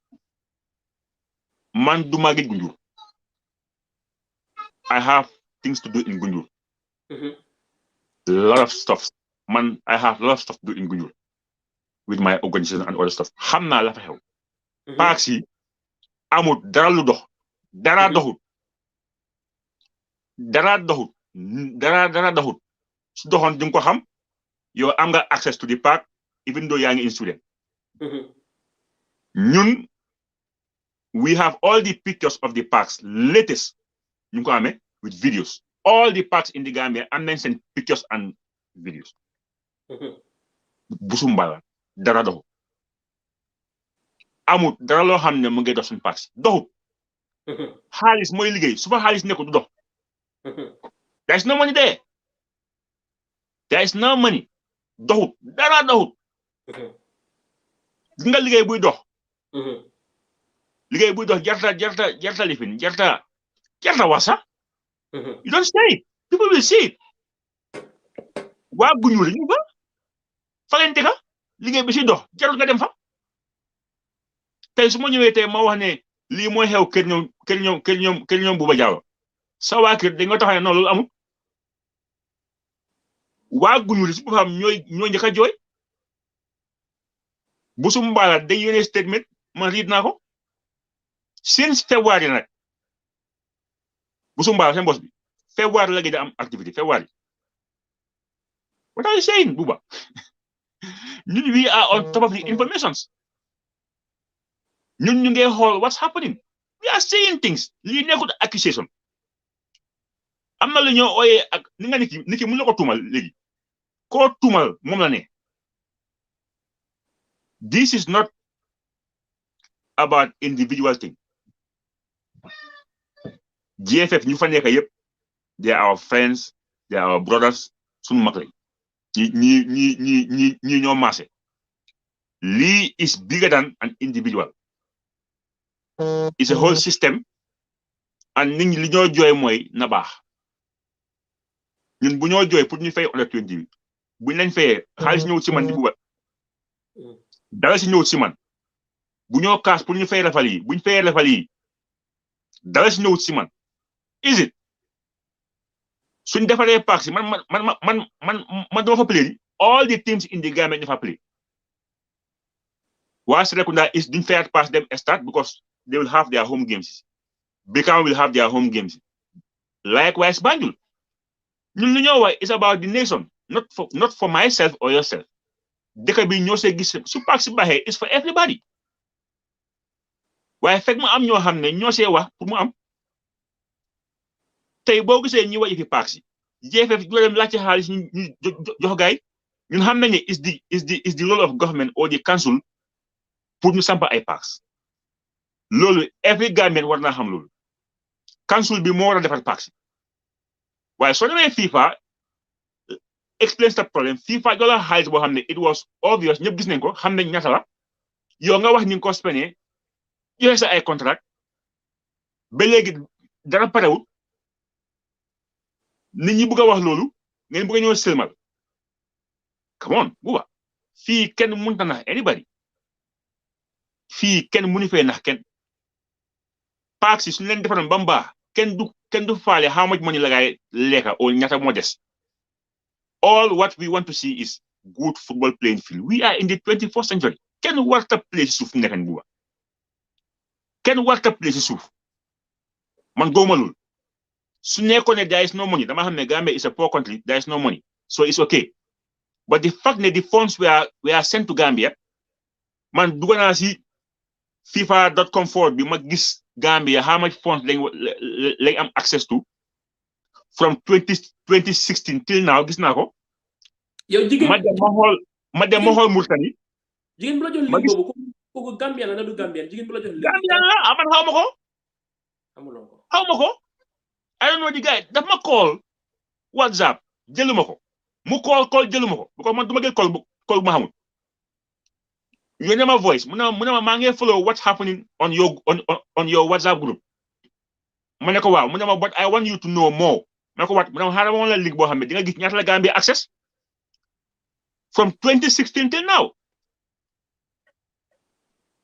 S2: man duma gëj Gunjur I have things to do in Gunjur a lot of stuff man I have a lot of stuff to do in Gunjur with my organization and other stuff xam naa la fa xew paksi amul dara lu dox dara doxut dara doxut su doxoon di nga ko xam yow am nga access to the park even though yaa ngi in student ñun we have all the pictures of the parks latest ñu ko amee with videos all the parks in the Gambia am nañ seen pictures and videos Busumbala dara doxut amul dara loo xam ne mu ngi dox suñu parks doxut xaalis mooy liggéey su fa xaalis nekkul du dox there is no money there there is no money doxut dara doxut gis nga liggéey buy dox jarta lifin jarta wasa you don't say it people will see it waa Gunjur ñu ba fa leen dëkka liggéey bi si dox jarul nga dem fa tey su ma ñëwee tey ma wax ne lii mooy xew kër ñoom Buuba Jallow sa waa kër dañ nga taxaw ne non loolu amul waa Gunjur si boppam ñoo njëkk a jooy Busumbala dañ yónnee statement man riid naa ko since February nag Busumbala seen bos bi February la gën a am activité February what are you saying Buuba ñun we are on top of the informations ñun ñu ngi xool what's happening we are saying things lii nekkul accusation am na lu ñoo ooyee ak ni nga nit ki mën na ko tuumal léegi koo tuumal moom la ne this is not about individual thing GFF ñu fa nekk yëpp they are our friends they are our brothers suñu mag lañ ñi ñoo maase lii is bigger than an individual it's a whole system and nit ñi li ñoo jooy mooy na baax ñun bu ñoo jooy pour ñu fay under 20 bi buñ leen fayee xaalis ñëw ci man di Buuba dara si ñëw ci man bu ñoo kaas pour ñu fay rafal yi buñ fayee rafal yi dara si ñëw ci man is it suñ defaree park si man dama fa play all the teams in the Gambia dafa play waa Serekunda is duñ fayat pass them start because they will have their home games Brikama will have their home games likewise Banjul ñun lu ñoo wax is about the nation not for myself or yourself dëkk bi ñoo see gis su park si baaxee is for everybody waaye fekk mu am ñoo xam ne ñoo see wax pour mu am tey boo gisee ñi wax fi park si GFF du dem laajte xaalis ñu jox gaay ñun xam nañ ne is the role of government or the council pour ñu sampa ay parks loolu every Gambian war naa xam loolu council bi moo war a defar parks waaye soo demee FIFA explain sa problème FIFA jox la xaalis boo xam ne it was obvious ñëpp gis nañ ko xam nañ ñaata la yow nga wax ni nga ko spendee joxe sa ay contract ba léegi dara parewul nit ñi bëgg a wax loolu ngeen bëgg a ñëw sëlmal come on Buuba fii kenn mënut a nax anybody fii kenn mënu fee nax kenn parks si suñu leen defaroon ba mu baax kenn du faale how much money la gaay lekka o ñaata moo des all what we want to see is good football playing field we are in the 21st century kenn warta play si suuf nekkan Buuba kenn warta play si suuf man góoma loolu su nekkoon ne there is no money dama xam ne Gambia is a poor country there is no money so it's okay but the fact that the funds were sent to Gambia man dugg naa si FIFA.com forward bi ma gis Gambia how much funds lañ am access to from 2016 till now gis naa ko
S1: yow jigéen
S2: ma dem ma xool Mauritanie
S1: jigéen bu la jox link boobu kooku Gambian la du Gambian jigéen bu la jox link
S2: Gambian la man xaw ma ko I don't know the guy daf ma call WhatsApp jëluma ko mu call jëluma ko because man duma jël call bu ma xamul You know my voice. Muna ma follow what's happening on your WhatsApp group. Manako wow. Muna but I want you to know more. Manako what? Muna hara wala link bo xamne di nga gis ñaata la Gambia access from 2016 till now.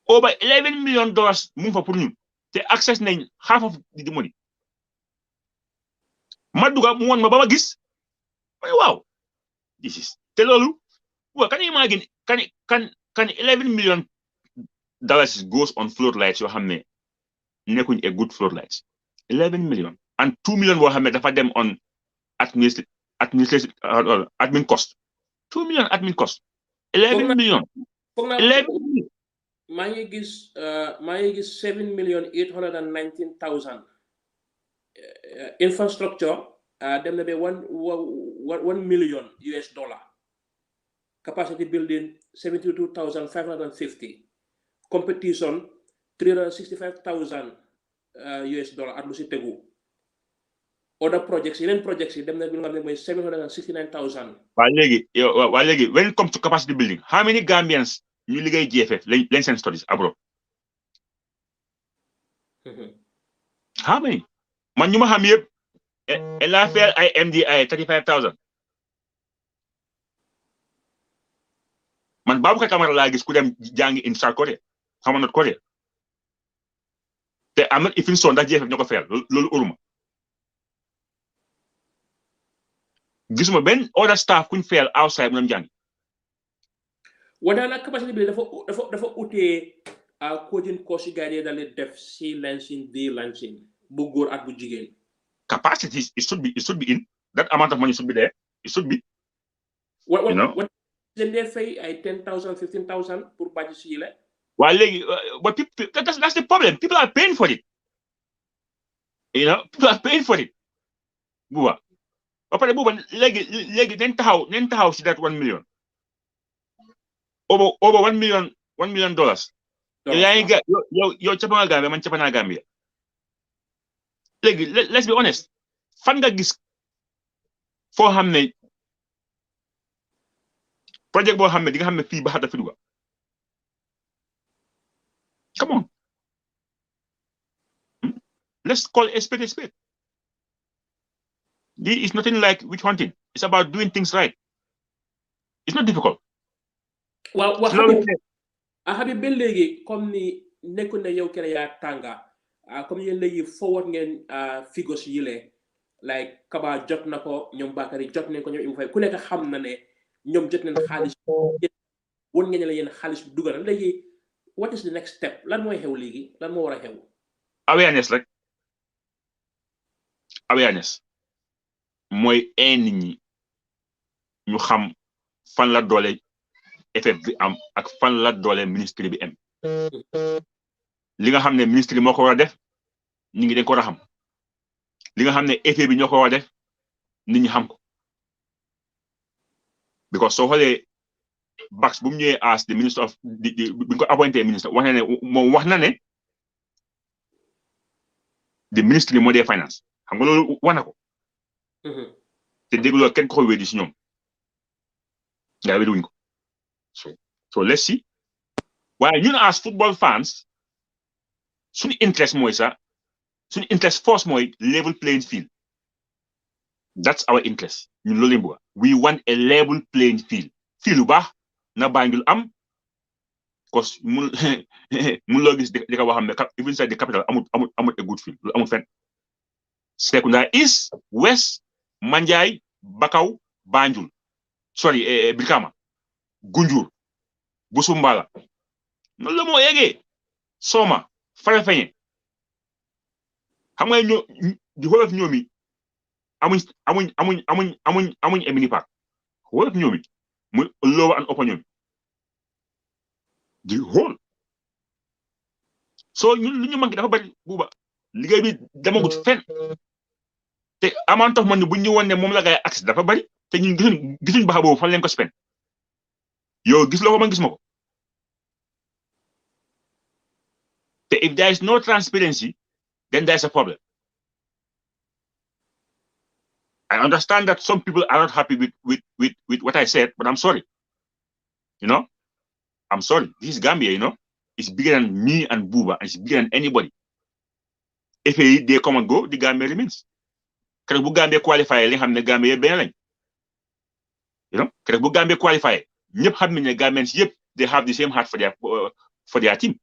S2: Over $11 million mu fa pour ñun. Te access nañ half of the money. Ma duga mu won ma ba ma gis. Wow. This is te lolu. Well, can you imagine? Can $11 million goes on floodlights? You have me a good floodlights. 11 million and 2 million will have dafa dem on admin cost. 2 million admin cost. 11 million. 11 million.
S1: My is 7,819,000 infrastructure. Them be $1 million capacity building 72,550. Competition $365,000 at lu ci tegu. Other projects, yeneen projects yi dem na bi nga xam ne 769,000.
S2: Wa legi when it comes to capacity building, how many Gambians ñu liggéey GFF lañ seen studies abroad? How many? Man ñu ma xam yëpp la faire ay MDI 35,000. Man Baboucarr Camara laa gis ku dem jàngi in South Korea xam North Korea te am na ifin son ndax GFF ñoo ko fayal loolu uruma gisuma benn other staff kuñ fayal outside mu dem jàngi.
S1: Wala na capacité bi dafa utee coaching course yi gars yi daal di def si lancing di lancing bu góor ak bu jigéen.
S2: Capacity it should be in that amount of money should be there. It should be.
S1: What they pay ay 10,000 15,000 pour bàcc si yile.
S2: Well, but people, that's the problem. People are paying for it. People are paying for it. Buba. But Buba, legi then taxaw si that 1 million. Over $1 million. Yo capanga Gambia, man capana Gambia. Legi, let's be honest. Fan nga gis foo xam ne project boo xam ne di nga xam ne fii ba xata fi duga. Come on. Let's call a spade a spade. It's nothing like witch hunting. It's about doing things right. It's not difficult.
S1: Well, Habib ba léegi comme ni nekku na yow kene yaa tànga comme yéen léegi forward ngeen figures yile like Kaba jot na ko ñoom Bakary jot nañ ko ñoom Ibou Faye ku nekk xam na ne ñoom jot nañ xaalis won ngeen la yéen xaalis bu dugal léegi what is the next step lan mooy xew léegi lan moo war a xew.
S2: Awareness rek awareness mooy nit ñi ñu xam fan la doole effet bi am ak fan la doole ministre bi am li nga xam ne ministre moo ko war a def nit ñi dañ ko war a xam li nga xam ne effet bi ñoo ko war a def nit ñi xam ko because soo xoolee Bax bu mu ñëwee as the minister of bi ñu ko appointé ministre wax na ne moom wax na ne the ministry moo dee finance xam nga loolu wax na ko te dégloo kenn ko wéedi si ñoom gaa wéedi wuñ ko so let's see waaye ñun as football fans suñu interest mooy sax suñu interest force mooy level playing field that's our interest ñun loolu lañ bëgg we want a level playing field fii lu baax na Banjul am cause mun loo gis di ko waxam ne even inside the capital amut a good field lu amul fenn Sekunda East West Manjai Bakaw Banjul sorry Brikama Gunjur Busumbala noonu la moo yeggee Soma Farafenni xam nga ñoo di wolof ñoomi amuñ Emini Park wolof ñoomi muy lower and upper ñoomi di xool so ñun lu ñu manqué dafa bari buuba liggéey bi demagut fenn te amount of money bu ñu woon ne moom la ngay accès dafa bari te ñun gisuñ baxa boobu fan leen ko spend yow gis loo ko man gis ma ko te if there is no transparency then there is a problem. I understand that some people are not happy with what I said, but I'm sorry. I'm sorry, this is Gambia, you know. It's bigger than me and Buba, and it's bigger than anybody. If they come and go, the Gambia remains. Because bu Gambia qualify, li xam ne Gambia ben lañ. You know, because bu Gambia qualify, ñëpp xam ne Gambians yëpp they have the same heart for their team.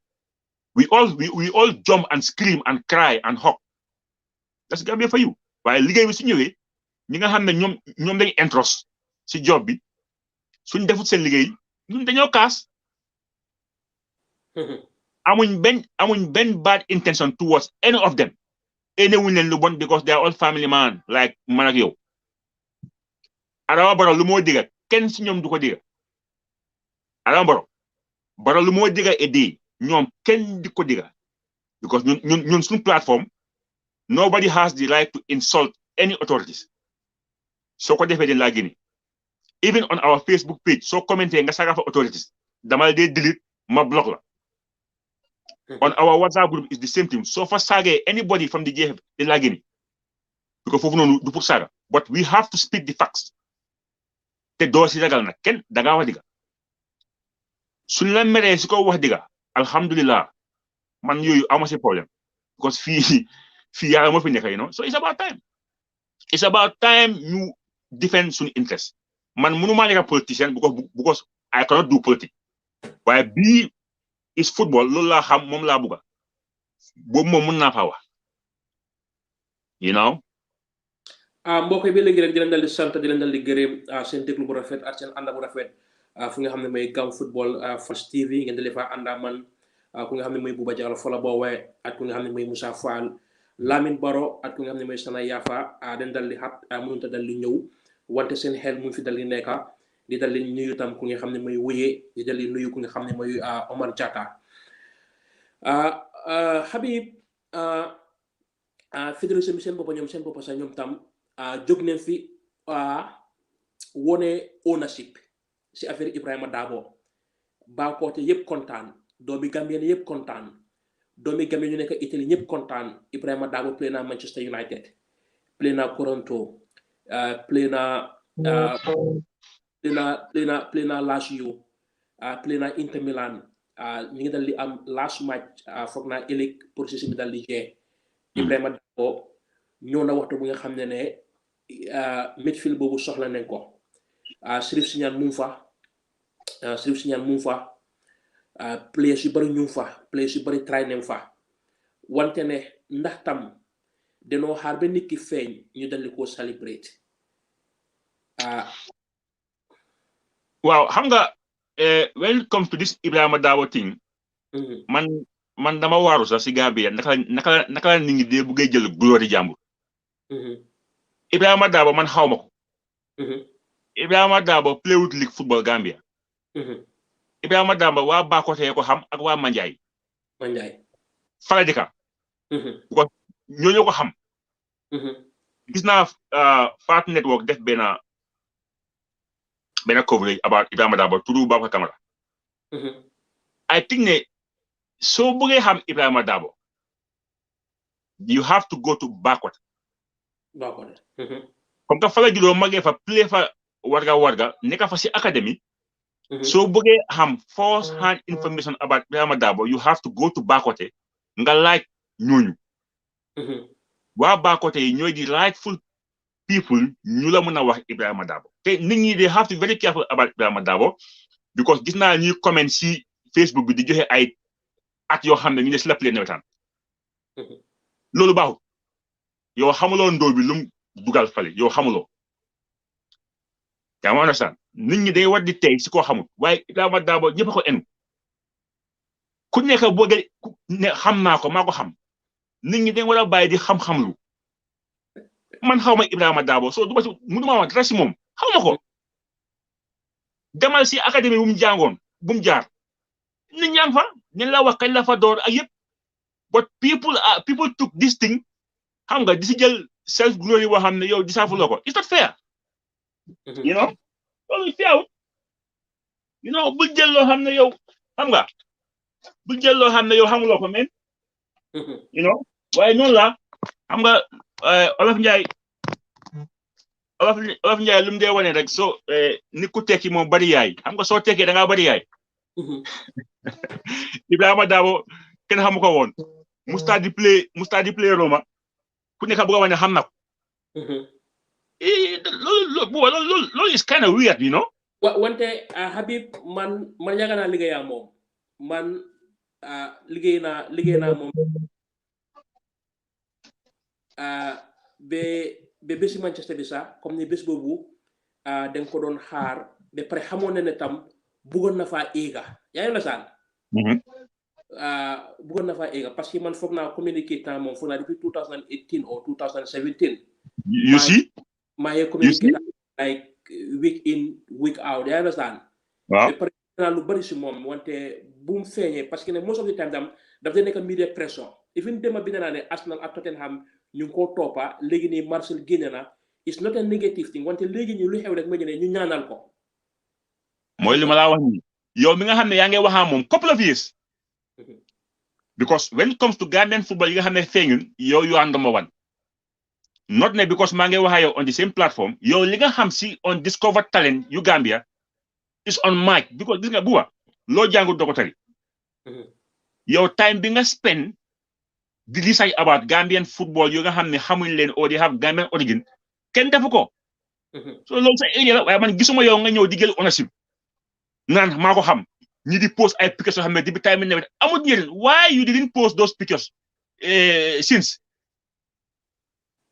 S2: We all jump and scream and cry and hug. That's Gambia for you. Waaye liggéey bi su ñëwee ñi nga xam ne ñoom lañ entrust si job bi suñ defut seen liggéey ñun dañoo kaas. amuñ benn bad intention towards any of them. Wuñ leen lu bon because they are all family man like man ak yow. Adama Barrow lu moo diga kenn si ñoom du ko diga. Adama Barrow lu moo diga ñoom kenn di ko diga because ñun suñu platform nobody has the right to insult any authorities. So ko defee den laa génne. Even on our Facebook page so commenté nga saga fa authorities dama dee delete ma block la. On our WhatsApp group is the same thing. So for saga anybody from the JF den laa génne because foofu noonu du pour saga but we have to speak the facts. Te doo si ragal nag kenn da ngaa wax diga suñ la meree si ko wax diga alhamdulillah man yooyu ama si problème because fii yàlla moo fi nekk you know so it's about time ñu defend suñu interest man mënuma nekk politicien because I cannot do politics waaye bii is football loolu laa xam moom laa bugga boobu moom mën naa faa wax you know
S1: mbokk yi ba léegi rek di leen dal di sant di leen dal di gërëm seen déglu bu rafet ak seen ànd bu rafet fu nga xam ne mooy Gam Football Fans TV ngeen di leen fa ànda man ku nga xam ne mooy Buba Jallow Fola Bowe ak ku nga xam ne mooy Moussa Fall Lamine Baro ak ku nga xam ne mooy Sana Yafa den dal di xat mënut a dal di ñëw wante seen xel mu fi dal di nekka di dal di nuyu tam ku nga xam ne mooy Wuye di dal di nuyu ku nga xam ne mooy Omar Jatta Habib fédération bi seen boppa sax ñoom tam jóg nañ fi wone ownership si affaire Ibrahima Dabo Bakoteh yëpp kontaan doomi Gambien yëpp kontaan doomi Gambien ñu nekk Italie ñëpp kontaan Ibrahima Dabo play na Manchester United play na Toronto play na Lazio play na Inter Milan ñu ngi dal di am last match foog naa ëllëg processus bi dal di jeex Ibrahima Dabo ñëw na waxtu bu nga xam ne midfield boobu soxla nañ ko Sirif Siñaan mu fa players yu bari ñu fa players yu bari try nañ fa wante ne ndax tam danoo xaar ba nit ki feeñ ñu dal di ko celebrate
S2: waaw xam nga when it comes to this Ibrahima Dabo thing man dama waaru sax si Gambia naka la nit ñi dee buggee jël gloire jàmbur Ibrahima Dabo man xaw ma ko Ibrahima Dabo playwood league football Gambia Ibrahima Dabo waa Bakoteh ko xam ak waa Manjai fala dika ñooñu ko xam gis naa Fat Network def benn coverage about Ibrahima Dabo turu Baba Camara I think ne soo bëggee xam Ibrahima Dabo you have to go to Bakoteh comme que fa la juddoo magee fa play fa warga nekk fa si academy soo bëggee xam first hand information about Ibrahima Dabo you have to go to Bakoteh nga laaj ñooñu waa Bakoteh yi ñooy di rightful people ñu la mën a wax Ibrahima Dabo te nit ñi they have to be very careful about Ibrahima Dabo because gis naa ñuy comment si Facebook bi di joxe ay at yoo xam ne ñu ne si la play nawetaan loolu baaxul yow xamuloo ndóol bi lum dugal fale yow xamuloo yaa ma understand nit ñi day war di tey si koo xamul waaye Ibrahima Dabo ñëpp a ko enu ku nekk bëgg ne xam naa ko maa ko xam nit ñi dañ war a bàyyi di xam-xam lu man xaw ma Ibrahima Dabo soo du ma si mënuma wax dara si moom xaw ma ko demal si académie bu mu jàngoon bu mu jaar nit ñaa fa ñu la wax kañ la fa door ak yëpp but people took this thing xam nga di si jël self glory boo xam ne yow di saafuloo ko it's not fair you know loolu feew you know bul jël loo xam ne yow xam nga bul jël loo xam ne yow xamuloo ko men you know waaye noonu la xam nga Olof Njaay lu mu dee wane rek soo nit ku tekki moom bari yaay xam nga soo tekkee da ngaa bari yaay Ibrahima Dabo kenn xamu ko woon musta di play Roma ku nekk bëgg a wane xam na ko loolu is kind of weird, you know.
S1: wante Habib man yàgg naa liggéeyaa moom man liggéey naa moom ba bési Manchester bi sax comme ni bés boobu dañ ko doon xaar ba pare xamoon na ne tam bëggoon na faa éega yaa ngi la saan bëggoon na faa éega parce que man foog naa communiqué temps moom foog naa depuis 2018 or 2017
S2: you see
S1: maa ngi communiqué like week in week out yaa ngi la saan
S2: waaw
S1: ba pare naa lu bari si moom wante bu mu feeñee parce que ne most of the time dam daf dee nekk media pression even dema bi naa ne Arsenal ak Tottenham ñu ngi koo toppa léegi nii Marcel génne na it's not a negative thing wante léegi ñu lu xew rek ma ne ñu ñaanal ko
S2: mooy li ma laa wax nii yow mi nga xam ne yaa ngi waxaa moom couple of years because when it comes to Gambian football yi nga xam ne feeñun yow you are number one not ne because maa ngi waxaa yow on the same platform yow li nga xam si on discover talent yu Gambia is on mic because gis nga buwa loo jàngut doo ko tari yow time bi nga spend di research about Gambian football yu nga xam ne xamuñ leen or they have Gambian origin kenn defu ko so loolu sa area la waaye man gisuma yow nga ñëw di jël ownership naan maa ko xam ñi di post ay pictures yoo xam ne depuis time nawet amul njëriñ why you didn't post those pictures since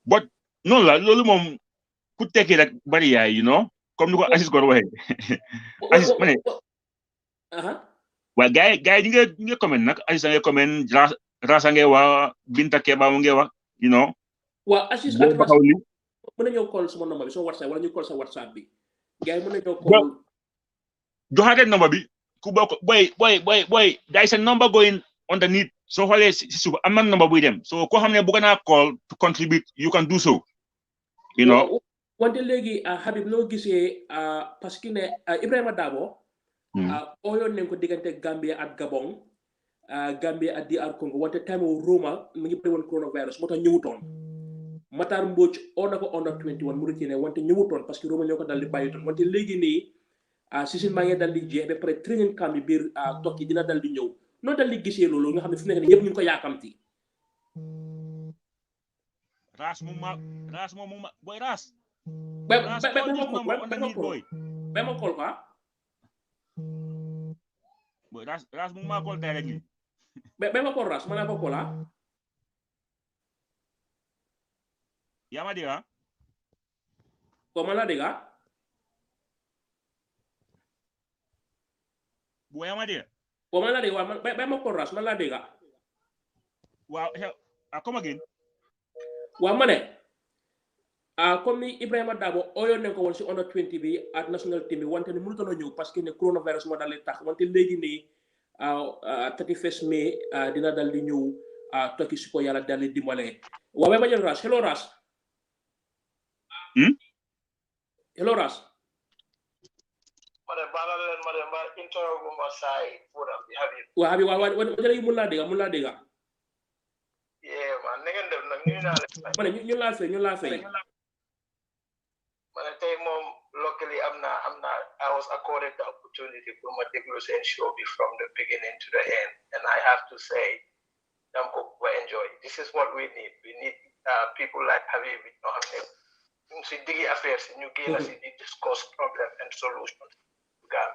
S2: but noonu la loolu moom ku tekki rek bari yaay you know comme ni ko Aziz Gor waxee Aziz ma ne waaye gars yi ñi nga comment nag Aziz a nga comment Rasa ngay wax Binta Keba mu ngay wax you know
S1: waaw Aziz ak Rasa mën na ñëw call sama number bi sama WhatsApp wala ñu call sa WhatsApp bi gars yi mën na ñëw call
S2: joxaate number bi ku bokk boy there is a number going underneath soo xoolee si suuf am na number buy dem so koo xam ne bëgg naa call to contribute you can do so you know
S1: wante léegi Habib noo gisee parce que ne Ibrahima Dabo ooyoon nañ ko diggante Gambia ak Gabon Gambia ak DR Congo wante time Roma mu ngi bëri woon coronavirus moo tax ñëwutoon Matar Mbodj oo na ko under 21 Mauritanie wante ñëwutoon parce que Roma ñoo ko dal di bàyyitoon wante léegi nii season maa ngi dal di jeex ba pare training camp bi biir Turquie dina dal di ñëw noo dal di gisee loolu nga xam ne fi nekk nii yëpp ñu ngi ko yaakamti
S2: Ras moom boy Ras
S1: ba ma call quoi
S2: boy Ras mu ma call directly
S1: ba ma call Ras ma naa ko call
S2: yaa ma dégg
S1: ko ma la dégg
S2: bu yaa ma dégg
S1: ko ma la dégg waaw ba ma call Ras ma la dégg
S2: waaw come again
S1: waaw ma ne comme ni Ibrahima Dabo ooyoon nañ ko woon si under 20 bi ak national team bi wante ni mënutoon a ñëw parce que ne coronavirus moo dal di tax wante léegi nii 31 mai dina dal di ñëw tokki su ko yàlla dal di dimbale waaw ba ma jël Ras hello Ras hello Ras waaw Habib waaw wajale mun laa dégg
S3: man na ngeen def nag ñu naa leen
S1: ma ne ñu laa fay
S3: ma ne tey moom locally am na I was accorded the opportunity for ma déglu seen show bi from the beginning to the end and I have to say dam ko enjoy this is what we need people like Habib ñoo xam ne ñu si diggi affaire si ñu génn si di discuss problem and solutions gaal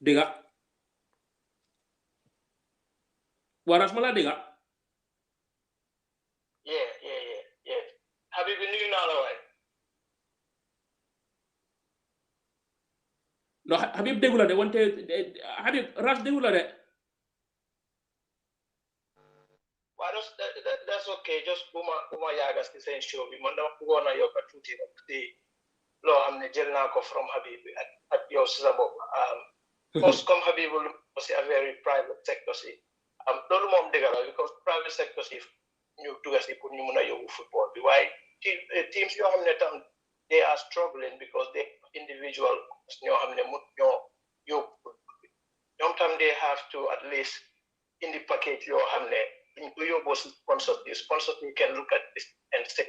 S1: dégg waras ma la dégg
S3: yeah Habib nuyu naa la waay
S1: no Habib déggu la de wante Habib Ras déggu la de
S3: waaw that's okay just bu ma yaagas ci seen show bi man dama bëggoon a yokk tuuti rek loo xam ne jël naa ko from Habib bi ak yow si sa bopp parce que comme Habib lu si affaire yi private sector si loolu moom dëgg la because private sector si ñu dugga si pour ñu mun a yóbbu football bi waaye teams yoo xam ne tam they are struggling because they individual ñoo xam ne mu ñoo yóbbu ñoom tam they have to at least indi package yoo xam ne ñu ko yóbboo si sponsors yi can look at this and say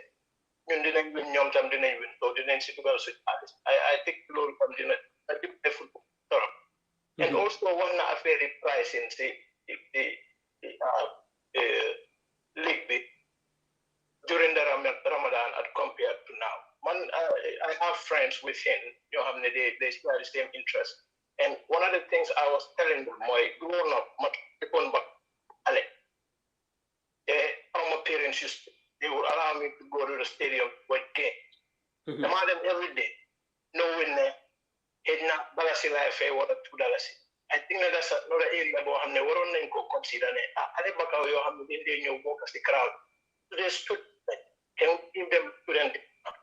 S3: ñun dinañ win ñoom tam dinañ win so dinañ si dugal suñu xaalis I think loolu tam dina dimbale football torop And also one very pricing the league during the Ramadan as compared to now. I have friends within, they share the same interest. And one of the things I was telling them, my grown up, my parents they would allow me to go to the stadium to watch games. I'm at them every day, knowing that it's not $1 life or $2. I think that's another area about how they were consider it. I think about how you walk as the crowd. They stood, can we give them student,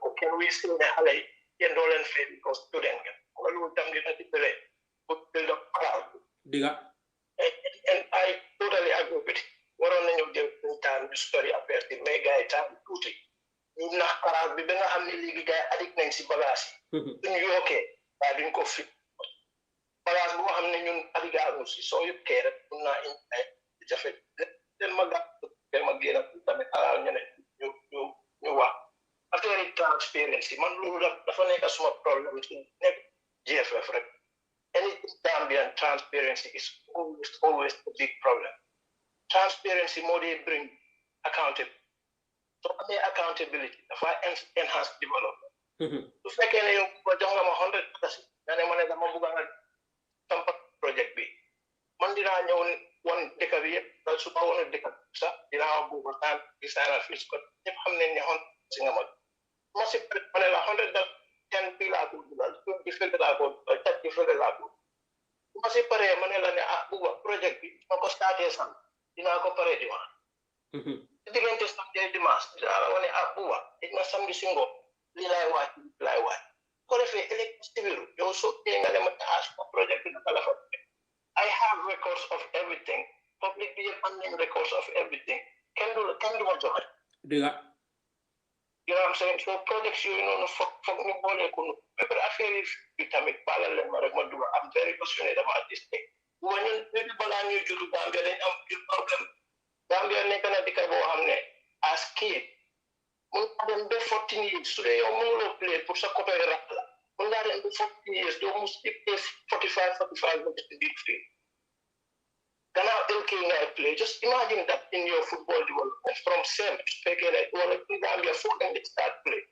S3: or can we see the Halley $10 fee because student can all of them get a build up crowd. And I totally agree with it. What on the time the story appears the mega time duty. You not crowd, be better and the league guy, I think Nancy Bagasi. You okay? I didn't go fit. But as well, I'm not so you care, not in it's a fit. Then my again, you after any transparency, man, the small problem with GFF. Anything Gambian transparency is always a big problem. Transparency more they bring accountability. So accountability, if I enhance development. If I can you go down 100%, then I'm going to some project B. Mandira one decade, that's one decade. In our book, design a fish, but if I'm in the hunt, must have 110 people, 20 figure out, 30 figure out. Must have a Manila project, no start here, some in our cooperative one. The dentist of the master, it must some single, Lila White, Fly White. What if electricity, you also paying an ask for project in the telephone? I have records of everything, publicly funding records of everything. Can do a job. You know what I'm saying? So projects for nobody could. But I feel if vitamin parallel, I'm very passionate about this thing. When you people are new to Gambia, then I'm problem. Gambia Nekanadikabo as kid. Mun 14 years, today you're play for Sakopera. Mun 14 years, they almost 45 minutes to big field. Can I play? Just imagine that in your football development from same speaking like Gambia 14 they start play.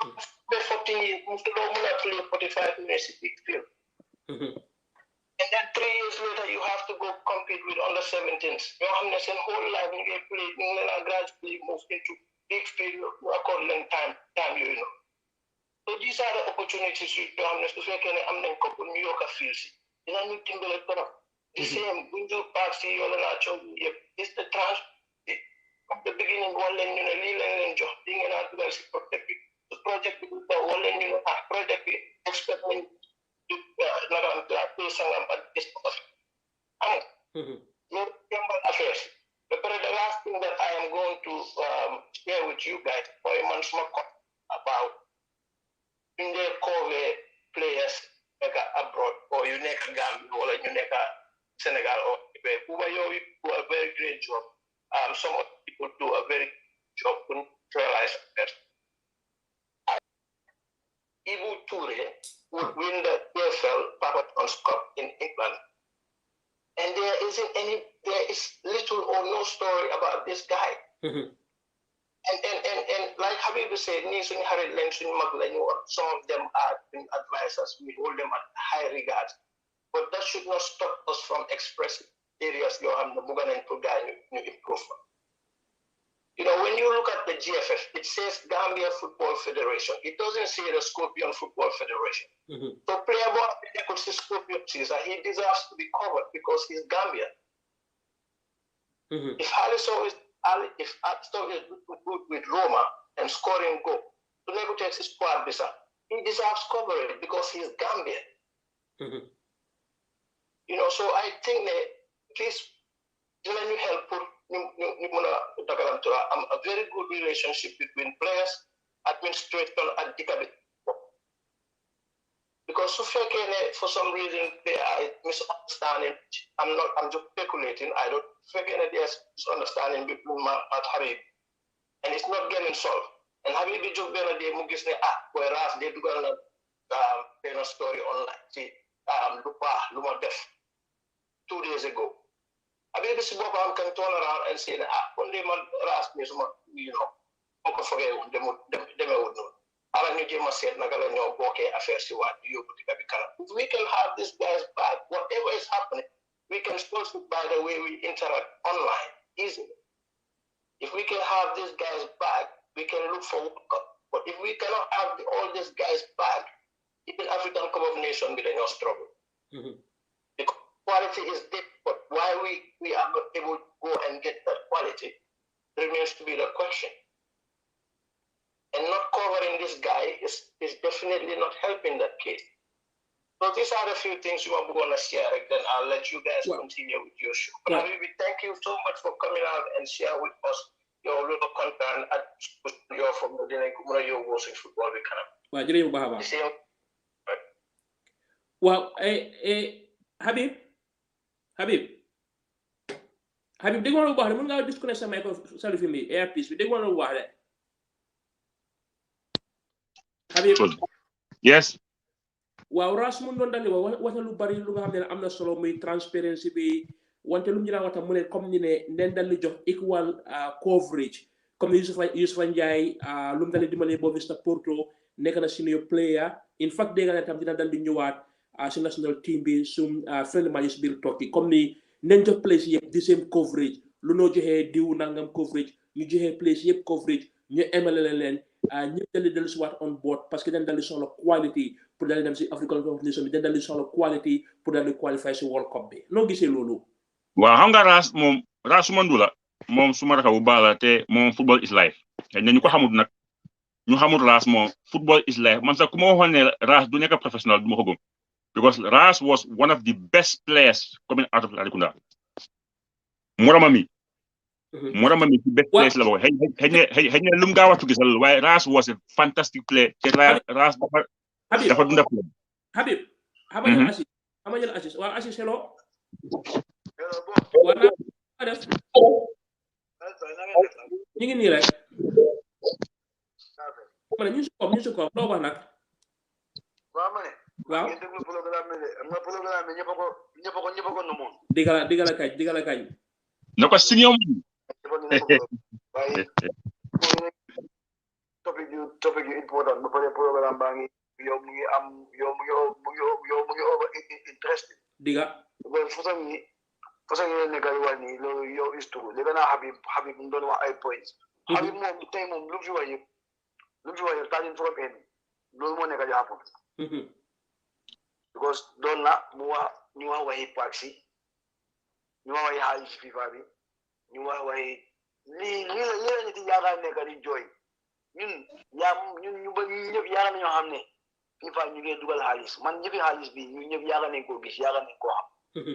S3: 14 years, you play 45 minutes to big field. And then 3 years later, you have to go compete with under 17s. Your whole life in game play, you gradually move into big field, according time, So these are the opportunities you have to say, I'm going to New York fields. You know, you think the same, Bunju Park, see, all it's the trans. From the beginning, one lane, and job, being an advanced project. The project, one lane, project, expecting to affairs. But the last thing that I am going to share with you guys for a month about in the COVID players abroad or you make a Gambia or you make a Senegal or who do a very great job. Some of people do a very good job to neutralize affairs. Ibu Toure would win the EFL Papa John's Cup in England. And there is little or no story about this guy. And like Habib said, some of them are advisors, we hold them at high regard. But that should not stop us from expressing areas you have the Mugan and Pugani improvement. You know, when you look at the GFF, it says Gambia Football Federation. It doesn't say the Scorpion Football Federation. So player boy, they could say Scorpion Caesar, he deserves to be covered because he's Gambian. If Alisson is good with Roma and scoring goal, to never take his squad visa, he deserves coverage because he's Gambian. You know, so I think that please, let me help put a very good relationship between players, administration, and the because for some reason they are misunderstanding. I'm just speculating. I don't think there's misunderstanding between Matt Habib, and it's not getting solved. And Habib is just going to whereas they do a story online. See, Luma def 2 days ago. Abi this bopam can turn around and say one day man ras me suma ko fogé won demé won non ala ñu jema set naka la ñoo boké affaire ci waat yobbu ci bi kala. We can have this guys back whatever is happening. We can solve it by the way we interact online easily. If we can have these guys back, we can look for World Cup. But if we cannot have all these guys back, even African Cup of Nations will not struggle. The quality is different, but why we are not able to go and get that quality remains to be the question. And not covering this guy is definitely not helping that case. So these are the few things you are going to share, then I'll let you guys continue with your show. But thank you so much for coming out and share with us your little concern at your from the your watching football we can.
S1: Well, jërëjëf bu baax a baax. Waaw Habib dégg nga lu baax de mën ngaa disconnect sa micro sa lifin bi earpiece bi dégg nga lu baax de Habib.
S2: Yes.
S1: Waaw ras mun doon dandi wax na lu bari lu nga xam ne am na solo muy transparency bi wante lu mu ñu waxtaan mu ne comme ni ne nen dal di jox equal coverage comme Youssoufa Ndiaye lu mu dal di dimbale Bovista Porto nekk na senior player in fact dégg na tam dina dal di ñëwaat si national team bi sum friendly match biir tokki comme ni nen jox place yëpp the same coverage lu noo joxee diw nangam coverage ñu joxee place yëpp coverage ñu emale leen ñëpp dal di dellu si waat on board parce que dañ dal di soxla quality pour daal di dem si African Cup of Nations bi dañ dal di soxla quality pour daal di qualify si World Cup bi noo gisee loolu.
S2: Waaw xam nga Ras suma ndula moom suma raka bu baax la te moom football is life te ñu ko xamul nag ñu xamul Ras moom football is life man sax ku ma waxoon ne Ras du nekk professional du ma ko gëm because Ras was one of the best players coming out of Alikunda. Morama mi ci best players la bokk xëy na lu mu gaaw a tukki sax waaye Ras was a fantastic player te Ras dafa dunda
S1: Habib xamañal Assis waaw Assis hello wana def ñu ngi nii rek ma ne ñu su ko doo wax nag waaw
S4: ngeen déglu programme bi am nga programme bi ñëpp ko nomoon
S1: digala kañ
S2: na ko signé
S4: waaye topic yu important ba pare programme baa ngi yow mu ngi over interest
S1: diga
S4: façon yi nekk di wax nii loolu yow is true léegi naa Habib mu doon wax ay points Habib moom tey moom lu mu fi wax yëpp starting from end loolu moo nekk di happen because doon na ñu wax waxi paxi ñu wax waxi xaalis FIFA bi ñu wax waxi lii la nit yi yaakaar nekk di jooy ñun ñu bëri ñëpp yaakaar nañoo xam ne FIFA ñu ngi dugal xaalis man ñëfi xaalis bi ñu ñëpp yaakaar nañ koo gis yaakaar nañ koo xam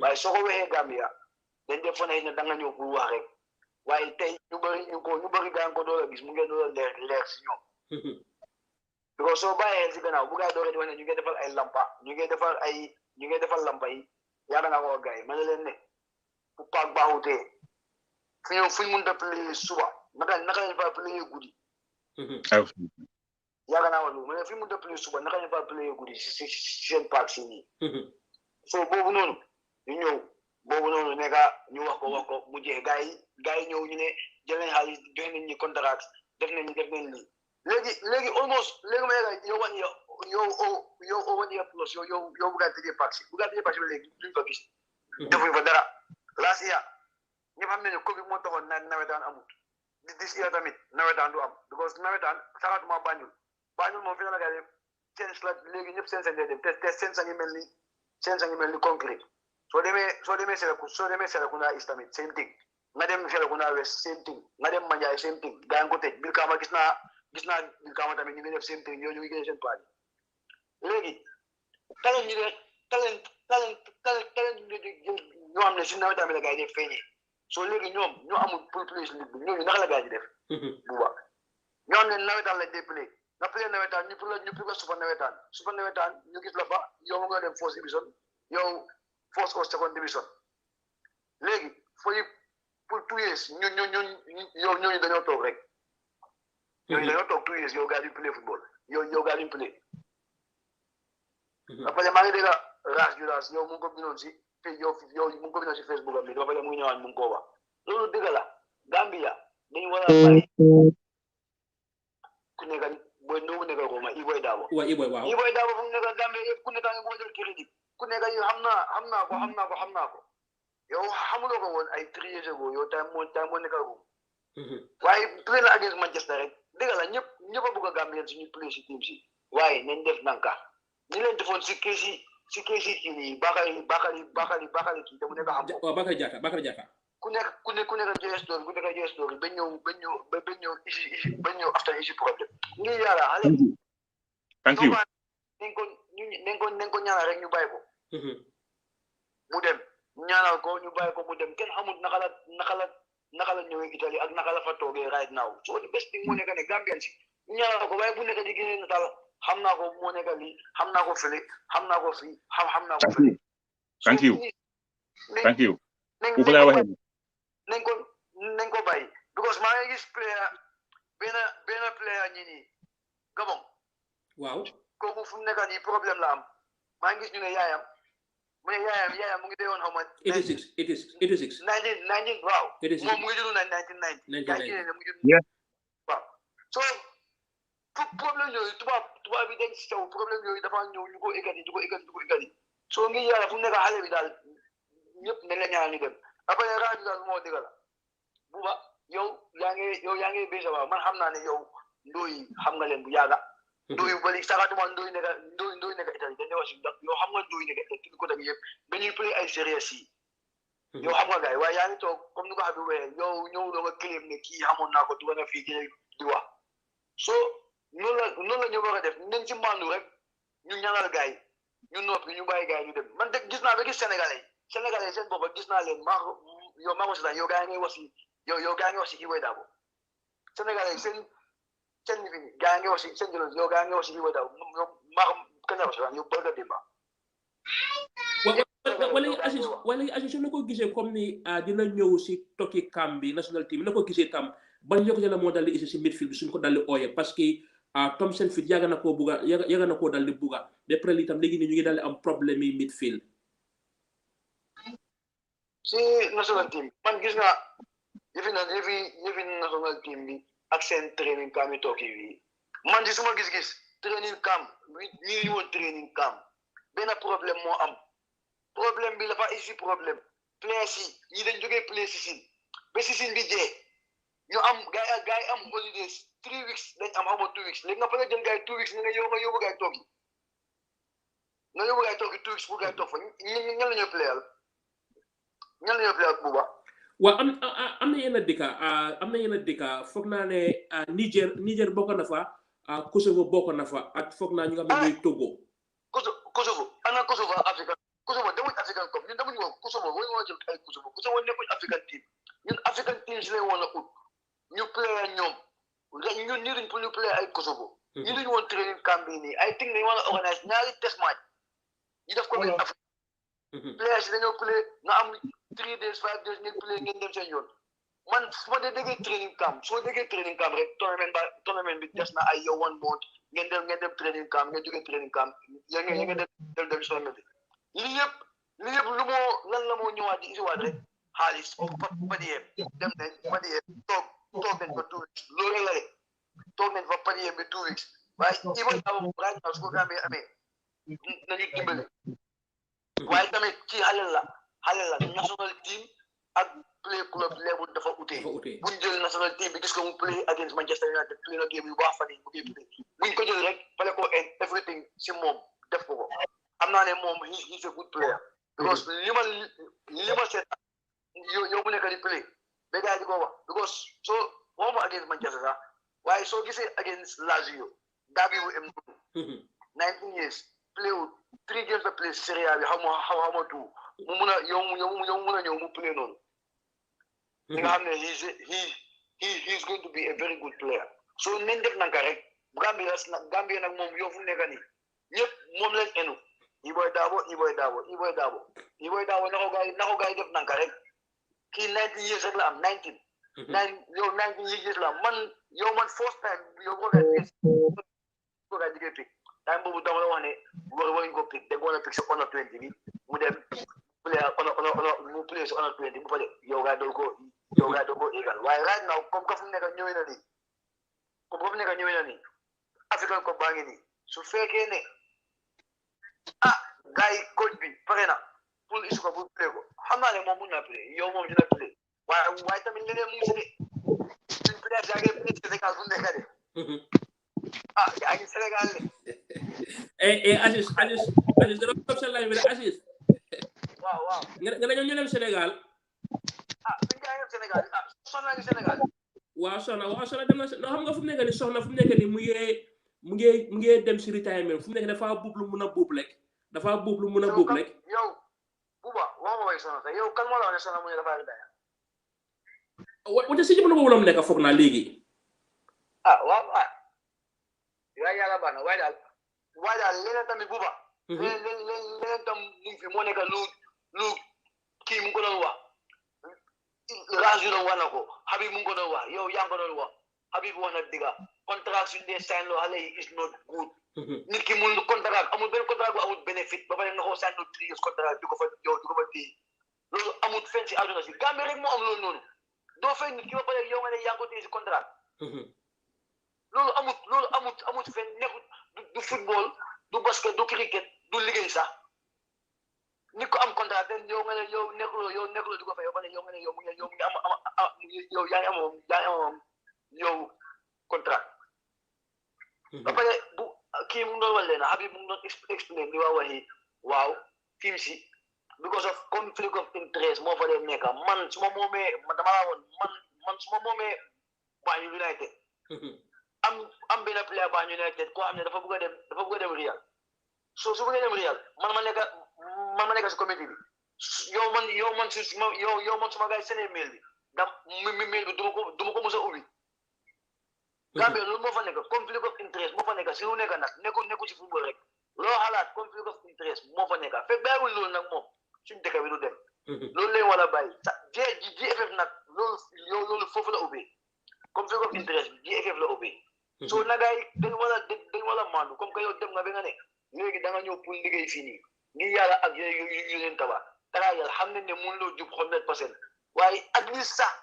S4: waaye soo ko waxee Gambia dañ def fa ne da nga ñëw pour wax rek waaye tey ñu bëri gaa ko door a gis mu ngi door a leer si ñoom because soo bàyyee si gannaaw bu gaa yi door a di wax ne ñu ngi defal ay lampa ñu ngi defal lampa yi yaakaar naa ko gaa yi ma ne leen ne bu paak baaxutee fu ñu mun a play suba naka lañ fa play guddi yaakaar naa loolu ma ne fu ñu mun a play suba naka lañ fa play guddi si seen paak si nii so boobu noonu nekk ñu wax ko mu jeex gaa yi ñëw ñu ne jël nañ xaalis joxe nañ ñu contrat def nañ lii léegi almost léegi ma ne yow 1 year plus yow bu gaa tëjee paak si ba léegi duñ ko gis defuñ fa dara last year ñëpp xam ne Covid moo taxoon nawetaan amut this year tamit nawetaan du am because nawetaan saxatuma Banjul moom fi na la gaa yi seen slat léegi ñëpp seen dem te seen sangi mel ni concrete soo demee Serekunda is tamit same thing nga dem Serekunda West same thing nga dem Manjai same thing gaa ngi ko tëj Brikama gis naa Brikama tamit ñu ngi def same thing ñoo ñu ngi génne seen paa léegi talent ñoo xam ne si nawetaan bi la gaa yi def feeñee soo léegi ñoom ñoo amul pour plus ligue bi ñooñu naka la gaa yi def bu baax ñoo xam ne nawetaan lañ dee play nga play nawetaan ñu pour super nawetaan ñu gis la fa yow mu nga dem first division yow first or second division léegi pour 2 years ñooñu dañoo toog rek ñooñu dañoo toog 2 years yow gaa yi play football yow gaa yi play après maa ngi dégg Ras Judas yow mu ngi ko bindoon si yow mu ngi ko bindoon si Facebook am bi dafa dem mu ngi ñëwaat mu ngi ko wax loolu dëgg la Gambia dañu war a bàyyi ku nekk booy ndóobu nekk ko ma Iboy Dabo
S1: waaw
S4: Iboy Dabo fu mu nekk Gambia yëpp ku nekk ngi boo jël crédit ku nekk yow xam naa ko yow xamuloo ko woon ay 3 years ago yow time moo nekk ko waaye play na against Manchester rek dëgg la ñëpp a bëgg a Gambien suñu play si team si waaye nañ def nanka ñi leen defoon si keesi kii nii Bakary kii te mu nekk xam ko
S1: Bakary Diatta
S4: ku nekk jëlee story ba ñëw after issue problème ngi yàlla xale
S2: thank you
S4: nañ ko ñaanal rek ñu bàyyi ko mu dem ñaanal ko ñu bàyyi ko mu dem kenn xamul naka la ñëwee Italie ak naka la fa toogee right now so the best thing moo nekk ne Gambian si ñu ñaanal ko waaye bu nekk di génne nataal xam naa ko moo nekk lii xam naa ko fële xam naa ko fii xam naa ko fële
S2: thank you
S4: nañ ko bàyyi because maa ngi gis player benn player ñi nii Gabon
S1: waaw
S4: kooku fu mu nekk nii problème la am maa ngi gis ñu ne yaayam mu ngi dee woon xaw ma
S1: 86
S4: 19 waaw moom mu ngi judd 1990 waaw so problème yooyu tubaab bi dañ si taw problème yooyu dafa ñëw ñu ko ekkati so ngi yàlla fu mu nekk xale bi daal ñëpp ne la ñaan ñu dem après rajo daal moo dëgg la buba yow yaa ngi béy waaw man xam naa ne yow ndooy xam nga leen bu yàgga ndooy bali saxatuma ndooy nekk Italie dañ ne wax si yow xam nga ndooy nekk Italie ko tamit yëpp dañuy play ay séries yi yow xam nga gars yi waaye yaa ngi toog comme ni ko xam ne yow ñëw doo nga claim ne kii xamoon naa ko duga na fii gën di wax so noonu la ñu war a def nañ ci mandu rek ñu ñaanal gars yi ñu noppi ñu bàyyi gars yi ñu dem man de gis naa ba gis sénégalais seen bopp gis naa leen maa ko seetaan yow gaa ngi wax si Iboy Dabo sénégalais seen ni fi gaa ngi wax si seen jëloon yow gaa ngi wax si Iboy Dabo maa ko kañ la ko seetaan yow bëgg a démba
S1: wala Aziz na ko gisee comme ni dina ñëw si tokki camp bi national team na ko gisee tam ban yokkute la moo dal di isi si midfield bi suñ ko dal di ooye parce que Tom Saintfiet yàgg na koo dal di bugga ba pare lii tam léegi ni ñu ngi dal di am problème yi midfield
S4: si national team man gis naa yëfi national team bi ak seen training camp yi toog yi man si suma gis-gis training camp ñi woon training camp benn problème moo am problème bi dafa isi problème place yi dañ jógee place si ba si bi jee ñu am gars yi am holidays 3 weeks dañ am xamoo 2 weeks léegi nga pare jël gars yi 2 weeks nga yóbbu gars yi toog yi 2 weeks pour gars yi toog fa ñan la ñuy playal buuba
S1: waaw am na yenn dëkka foog naa ne Niger bokk na fa Kosovo bokk na fa ak foog naa ñu nga xam ne ñooy Togo
S4: Kosovo ana Kosovo African Kosovo demuñ African Cup ñun demuñ woon Kosovo wañu woon jël ay Kosovo nekkuñ African team ñun African team si lay woon a ut ñu play ñoom ñun nii duñ pour ñu play ay Kosovo ñu duñ woon training camp bi nii I think dañu war a organise ñaari test match ñu def ko biir Afrique players dañoo play nga am 3 days 5 days ngeen play ngeen dem seen yoon man su ma déggee training camp soo déggee training camp rek tournament bi des na ay yow 1 month ngeen dem training camp ngeen jógee training camp ngeen dem tournament bi lii yëpp lu moo lan la moo ñëwaat di isiwaat rek xaalis padiyee dem nañ padiyee toog nañ fa 2 weeks loolu la rek toog nañ fa padiyee bi 2 weeks waaye Iboy Dabo right now su ko Gambie amee nañu dimbale waaye tamit ci xale la national team ak play club level dafa utee buñ jël national team bi gis ko mu play against Manchester United play na game yu baax fan yi bu koy play buñ ko jël rek fale ko everything si moom def ko xam naa ne moom he's a good player because li ma seet yow mu nekk di play ba gars di ko wax because soo waxuma against Manchester sax waaye soo gisee against Lazio dabi bu em 19 years play 3 games de play Serie A bi xaw ma tout mu mun a yow mun a ñëw mu play noonu li nga xam ne he's going to be a very good player so nañ def nanka rek Gambia nag moom yow fu mu nekk nii ñëpp moom lañ enu Iboy Dabo na ko gars yi def nanka rek kii 19 years rek la am 19 years la am man first time yow ko gars yi time boobu dama la wax ne waruñ ko pick da nga war a pick sa honor 20 bi mu dem play mu play sa honor 20 bu pare yow gaa doo ko égal waaye right now comme que fu mu nekk ñëwee na nii African Cup baa ngi nii su fekkee ne gars yi coach bi pare na pour isu ko bu play ko xam naa ne moom mun na play yow moom dina play waaye tamit leneen mu ngi si de suñ players yaa ngi play Sénégal fu mu nekk de yaa ngi Sénégal de
S1: Aziz dara top sa live bi Aziz
S4: waaw
S1: nga ne ñu dem Sénégal
S4: suñ gaa ngi Sénégal soxna ngi Sénégal
S1: waaw soxna dem na no xam nga fu mu nekk ni soxna fu mu nekk ni mu ngi dem si retirement fu mu nekk dafa buub lu mun a buub rek
S4: yow buuba wax ma way soxna yow kan moo la wax ne soxna mu ne dafa retire
S1: wante si jamono boobu la mu nekk foog naa léegi
S4: waaw waaye yàlla baax na waaye daal leneen tamit buuba leneen tam mu fi moo nekk lu kii mu ko doon wax Range doon wax na ko Habib mu ngi ko doon wax yow yaa ngi ko doon wax Habib wax na dëgg contract suñu dee sign loo xale yi is not good nit ki mun contract amul benn contract bu amul bénéfice ba pare nga ko sign 3 years contract di ko fa téye loolu amul fenn si àdduna si Gambie rek moo am loolu noonu doo fay nit ki ba pare yow nga ne yaa ngi ko téye si contract loolu amut fenn nekkul du football du basket du cricket du liggéey sax nit ko am contrat den yow nga ne yow nekkuloo di ko fay yow nga ne yow mu ngi yow yaa ngi am yow contrat ba pare bu kii mu ngi doon wax leen Habib mu ngi doon explain li waa waxi waaw team si because of conflict of interest moo fa dee nekk man su ma moomee dama laa woon man su ma moomee Banjul United am benn player Banjul United koo xam ne dafa bëgg a dem Real su bëggee dem Real man ma nekk si comité bi yow man su ma gars yi seen mail bi mail bi du ma ko mos a ubbi Gambie loolu moo fa nekk conflict of interest moo fa nekk si lu nekk nag nekku si football rek loo xalaat conflict of interest moo fa nekk fekk bàyyiwul loolu nag moom suñu dëkk bi du dem loolu leen war a bàyyi GFF nag loolu foofu la ubbee conflict of interest bi GFF la ubbee so nag ay dañ war a maandu comme que yow dem nga ba nga ne léegi da nga ñëw pour liggéey fii nii ngir yàlla ak yu leen tabax dara yàlla xam nañ ne mun loo jub 100% waaye at least sax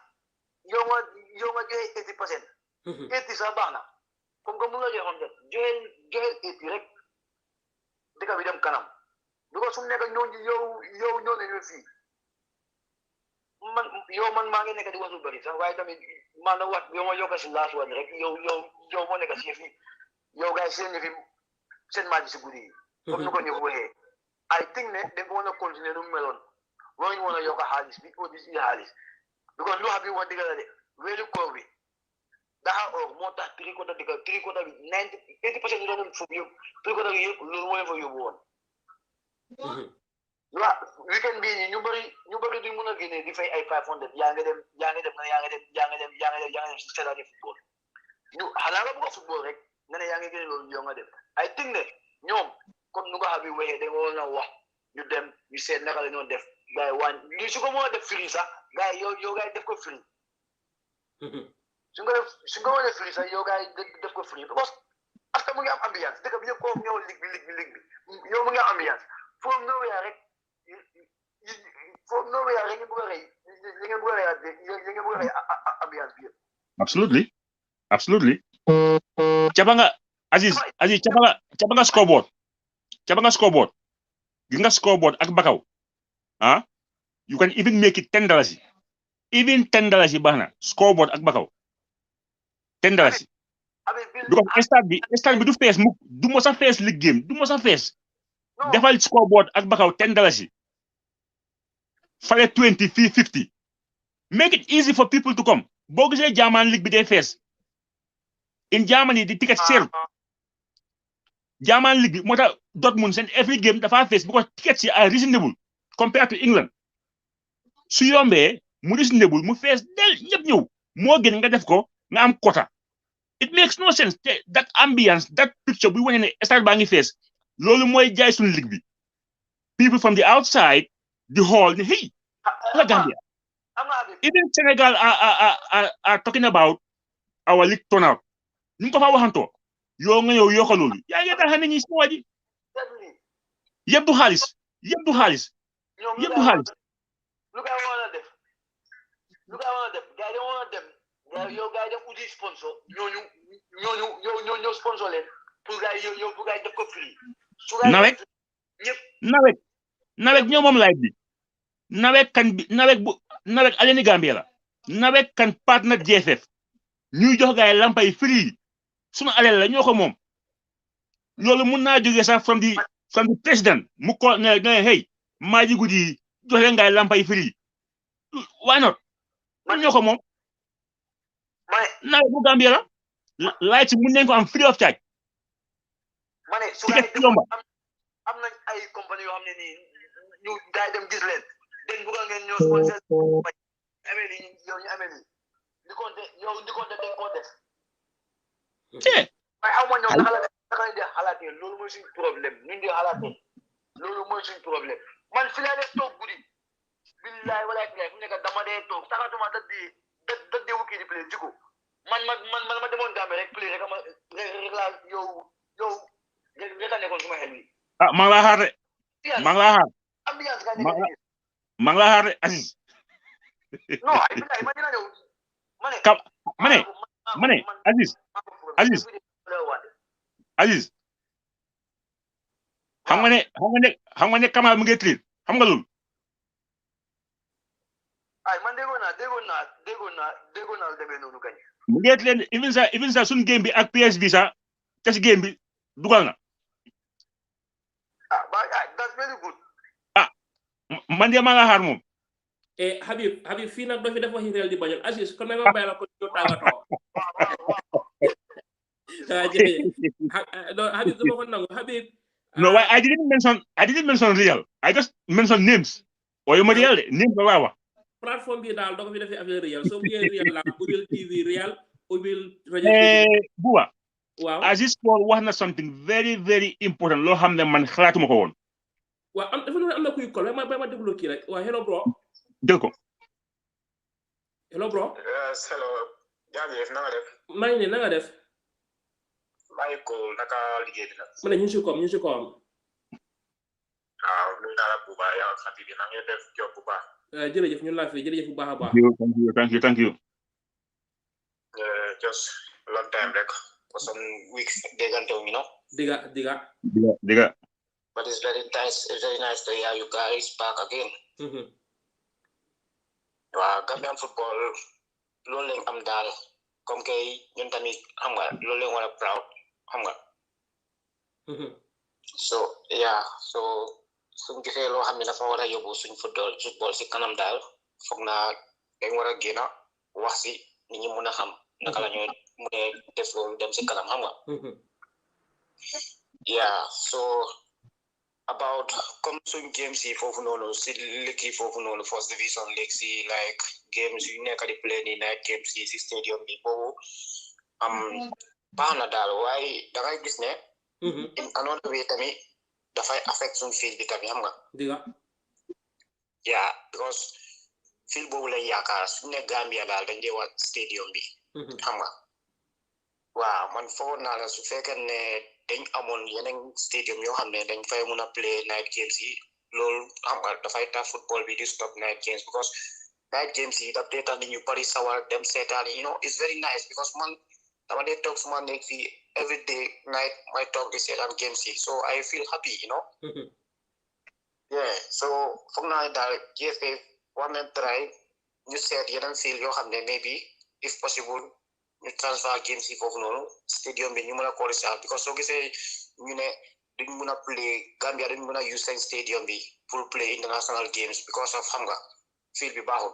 S4: yow nga joxe 80%. 80 sax baax na comme que mun nga joxe 100 joxe 80 rek dëkk bi dem kanam because su nekk yow ñoo ne fii man maa ngi nekk di wax lu bëri sax waaye tamit maanaam wax yow ma yokk si last one rek yow moo nekk si fii yow gars yi seen match si guddi yi comme ni ko ñëw waxee I think ne dañ ko mën a continuer nu mu meloon waruñu mën a yokk xaalis bi audit xaalis because lu xam bi wax dëgg la de weeru koor bi daxa or moo tax tricota bi 80% ñu doon foofu yëpp tricota bi yëpp loolu moo leen fa yóbbu woon weekend bii nii ñu bëri duñ mën a génnee di fay ay 500 yaa ngi dem si seetaani football xanaa nga bëgg a football rek nga ne yaa ngi génne loolu yow nga dem I think ne ñoom comme nu nga xam bi waxee da nga waroon a wax ñu dem ñu seet naka la ñoo def gars yi wàññi lii su ko mën a def free sax gars yi yow gars yi def ko free su ko mën a free sax yow gars yi def ko free because parce que mu ngi am ambiance dëkk bi yëpp koo ñëw ligue bi yow mu ngi am ambiance foofu nowhere rek ñu bëgg a rey ambiance bi yëpp.
S2: absolutely caba nga Aziz caba nga scoreboard gis nga scoreboard ak bakaw you can even make it $10 even $10 baax na scoreboard ak bakaw $10 because stade bi du fees mukk du mos a fees league game du mos a fees defal scoreboard ak bakaw $10 fale 20 fii 50 make it easy for people to come boo gisee German league bi day fees in Germany the ticket sale German league bi moo tax Dortmund seen every game dafa fees because tickets are reasonable compared to England su yombee mu reasonable mu fees del ñëpp ñëw moo gën nga def ko nga am quota it makes no sense that ambience that picture bu wane ne stade baa ngi fees loolu mooy jaay suñu league bi people from the outside the hall ne hey la Gambia even Senegal are talking about our league turnout ñu ko fa waxantoo yow nga ñëw yokk loolu yaa ngi tax nit ñi si waji yëpp du xaalis yëpp du xaalis yëpp du xaalis
S4: lu kay wona def gars yi wona dem yow gars yi dem uti sponsor ñooñu sponsor leen pour gars yi yow pour gars yi def ko free
S2: nawet ñoo moom live bi nawet aleni Gambia la nawet kan partner JFF ñuy jox gars yi lampa yi free suma alel la ñoo ko moom loolu mun naa jógee sax from the president mu ko ne hey maa ji guddi jox leen gars yi lampa yi free why not ñoo ko moom nawet bu Gambia la light mun nañ ko am free of charge
S4: mané su gars yi am nañ ay compagnie yoo xam ne nii ñu gars yi dem gis leen den bu ngeen ñoo sponsor amee ni yow ñu amee ni di konté dañ ko def waaye xaw ma ñoom naka lañ di xalaatee loolu mooy suñu problème ñun di xalaatee loolu mooy suñu problème man fi laa def toog guddi billahi walaay fu nekk dama dee toog saxatuma dat di wukki di play jiko man ma demoon Gambie rek play rek laa yow rek a nekkoon suma xel wi
S2: maa ngi laa xaar de maa ngi laa xaar
S4: ambiance ka
S2: maa ngi laa xaar de Aziz
S4: non ay billahi ma dina ñëw
S2: ma ne Aziz xam nga ne Kamal mu ngi train xam nga loolu
S4: ay man déggoon naa demee noonu kañ
S2: mu ngi train even sa suñu game bi ak PS bi sax te si game bi dugal na
S4: that's very good
S2: man de maa nga xaar moom
S1: Habib fii nag doo fi def waxi réel di bañal Aziz kon ma bàyyi la ko ñu tàggatoo Habib dama ko nangu Habib
S2: no why I didn't mention real I just mentioned names oyo ma real de names la wax
S1: plateforme bi daal doo ko fi defee affaire réel soo buggee réel la ubbil TV réel ubbil rajo
S2: Buba
S1: waaw
S2: Aziz Paul wax na something very very important loo xam ne man xalaatuma ko woon
S1: waaw dafa am na kuy kol ma déglu kii rek waaw hello bro
S2: dégg ko
S1: hello bro
S3: hello jaajëf na nga def
S1: maa ngi ne na nga def
S3: maa ngi ko naka liggéey bi nag
S1: ma ne ñu ngi si koom
S3: waaw nuyu naa la bu baax yow ak xarit bi na ngeen def job bu baax
S1: jërëjëf ñun laa fi jërëjëf bu baax a baax
S2: thank you
S3: just long time rek for some weeks déggante wu ñu no
S2: diga
S3: but it's very nice to hear you guys back again waaw Gambian football loolu lañ am daal comme que ñun tamit xam nga loolu lañ war a proud xam nga so suñ gisee loo xam ne dafa war a yóbbu suñ football si kanam daal foog naa dañ war a génn wax si nit ñi mun a xam naka la ñoo mun a def loolu dem si kanam xam nga so about comme suñ games yi foofu noonu si ligue yi foofu noonu first division league si like games yu nekk di play ni night games yi si stadium bi boobu baax na daal waaye da ngay gis ne in another way tamit dafay affect suñ field bi tamit xam nga because field boobu lay yaakaar suñ ne Gambia daal dañ dee wax stadium bi xam nga waaw man foog naa la su fekkee ne dañ amoon yeneen stadium yoo xam ne dañ fay mun a play night games yi loolu xam nga dafay tax football bi di stop night games because night games yi daf dee tax nit ñu bari sawar dem seetaan it's very nice because man dama dee toog suma nekk fii every day night may toog di seetaan games yi so I feel happy so foog naa daal GFA war nañ try ñu seet yeneen field yoo xam ne maybe if possible ñu transfer games yi foofu noonu stadium bi ñu mën a koori sax because soo gisee ñu ne duñ mën a play Gambia duñ mën a use seen stadium bi pour play international games because of xam nga field bi baaxul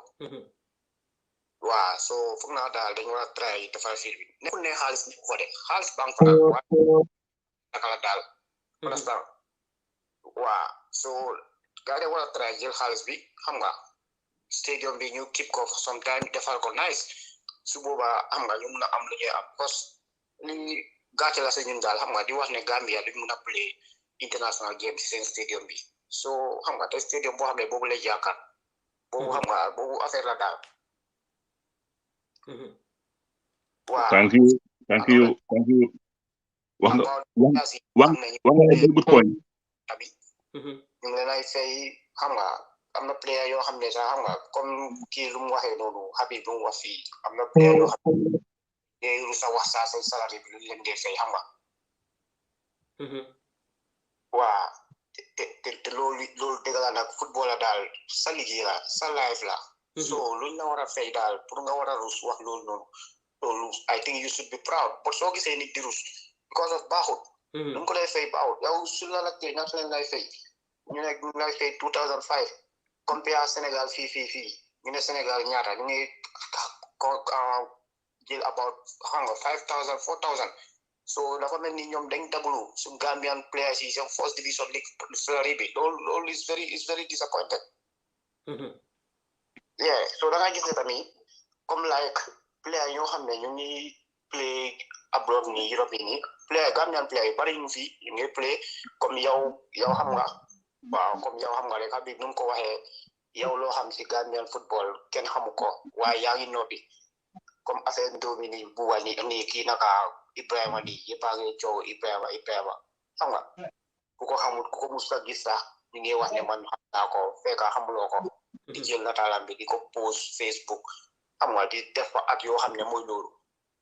S3: waaw so foog naa daal dañu war a try defar field bi nekkul ne xaalis bi ko de xaalis banque fa daal waaye naka la daal understand waaw so gars yi war a try jël xaalis bi xam nga stadium bi ñu keep ko sometime defar ko nice su boobaa xam nga ñu mun a am lu ñuy am parce que li gàcce la sa ñun daal xam nga di wax ne Gambia duñ mun a play international game ci seen stadium bi so xam nga te stadium boo xam ne boobu lay yaakaar boobu xam nga boobu affaire la daal
S2: wow thank you wax nga
S4: about
S2: wax nga good point
S4: tamit ñu ngi lay fay xam nga am na player yoo xam ne sax xam nga comme kii lu mu waxee noonu Habib lu mu wax fii am na player yoo xam ne ru sa wax saa say salary bi lu leen dee fay xam nga waa te loolu dëgg la nag football la daal sa liggéey la sa life la so luñ la war a fay daal pour nga war a rus wax loolu noonu loolu I think you should be proud but soo gisee nit di rus because of baaxut lu ko lay fay baaxut yow su la laajtee ñaata leen lay fay ñu ne ñu lay fay 2005 compare Sénégal fii ñu ne Sénégal ñaata ñu ngi jël about xam nga 5,000 4,000 so dafa mel ni ñoom dañ dablu su Gambian players yi seen first division league salary bi loolu is very disappointed yeah so da nga gis ne tamit comme like player yoo xam ne ñu ngi play abroad ni Europe ni player Gambian player yu bari ñu fi ñu ngi play comme yow xam nga waaw comme yow xam nga rek Habib nu mu ko waxee yow loo xam si Gambian football kenn xamu ko waaye yaa ngi noppi comme affaire ndóomi ni buwa ni kii naka Ibrahima ni yëpp a ngi coow Ibrahima xam nga ku ko xamul ku ko mus a gis sax ñu ngi wax ne man xam naa ko fekk xamuloo ko di jël nataalam bi di ko post Facebook xam nga di def fa at yoo xam ne mooy loolu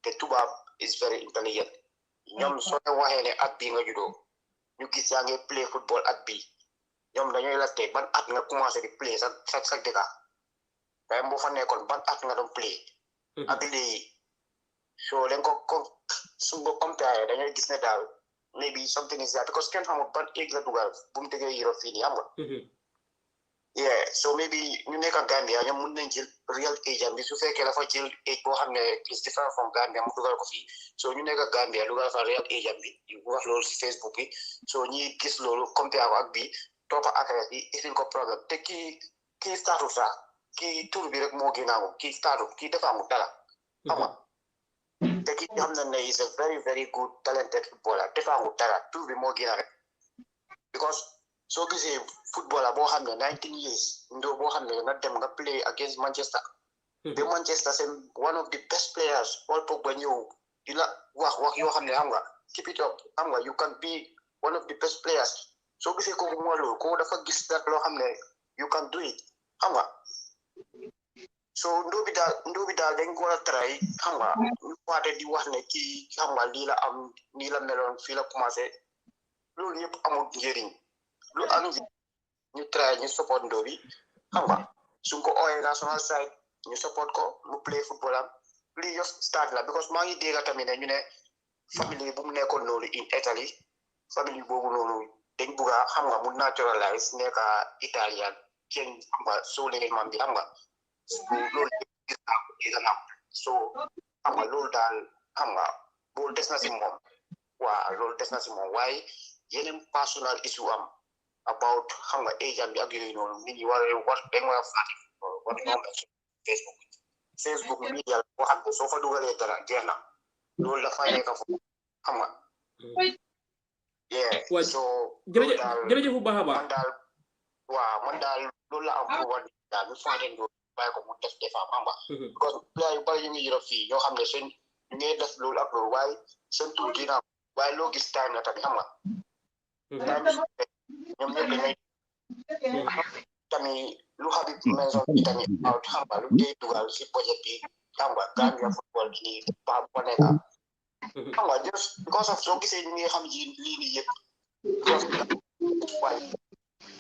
S4: te tubaab is very intelligent ñoom soo leen waxee ne at bii nga juddoo ñu gis yaa ngi play football at bii ñoom dañuy laajte ban at nga commencé di play sa dëkka waaye boo fa nekkoon ban at nga doon play ak léegi soo leen ko su ko compare dañuy gis ne daal maybe something is that because kenn xamul ban age la dugal bu mu tegee Europe fii nii xam nga yeah so maybe ñu nekk ak Gambia ñoom mun nañ jël real age am bi su fekkee dafa jël age boo xam ne is different from Gambia mu dugal ko fii so ñu nekk ak Gambia dugal fa real age am bi ñu wax loolu si Facebook bi so ñi gis loolu compare ko ak bi toppa affaire bi ifin ko problème te kii startu sax kii tur bi rek moo gënaamu kii startu kii defaamu dara xam nga te kii xam na ne is a very very good talented footballer defaamu dara tur bi moo gëna rek because soo gisee footballer boo xam ne 19 years ndoo boo xam ne na dem nga play against Manchester de Manchester c'est one of the best players Paul Pogba ñëw di la wax yoo xam ne xam nga keep it up xam nga you can be one of the best players soo gisee kooku moo loolu kooku dafa gis nag loo xam ne you can do it xam nga so ndoo bi daal dañ ko war a try xam nga ñu waate di wax ne kii xam nga lii la am nii la meloon fii la commencé loolu yëpp amul njëriñ lu am ñu try ñu support ndoo bi xam nga suñ ko ooyee national side ñu support ko mu play football am lii just start la because maa ngi dégg tamit ne ñu ne famille bu mu nekkoon loolu in Italy famille boobu noonu dañ bugg a xam nga mu naturalize nekk italien kenn xam nga soo leen mam bi xam nga loolu gis naa ko dégg naa so xam nga loolu daal xam nga loolu des na si moom waaw loolu des na si moom waaye yeneen personal issue am about xam nga agent bi ak yooyu noonu nit ñi war dañ war a fàtte war ñoo mel Facebook media boo xam ne soo fa dugalee dara jeex na loolu dafa nekk foofu xam nga yeah so
S1: jërëjëf bu baax a baax
S4: man daal loolu la am pour wan daal ñu fàtte loolu bàyyi ko mu def defa xam nga because player yu bari yu ngi Europe fii ñoo xam ne seen ñu ngi def loolu ak loolu waaye seen tur dina waaye loo gis time la tamit xam nga ñoom ñëpp dañuy tamit lu Habib mention bi tamit out xam nga lu tey dugal si projet bi xam nga Gambia football bi nii ba bu nekk xam nga just because of soo gisee ñu ngi xam ji lii nii yëpp waaye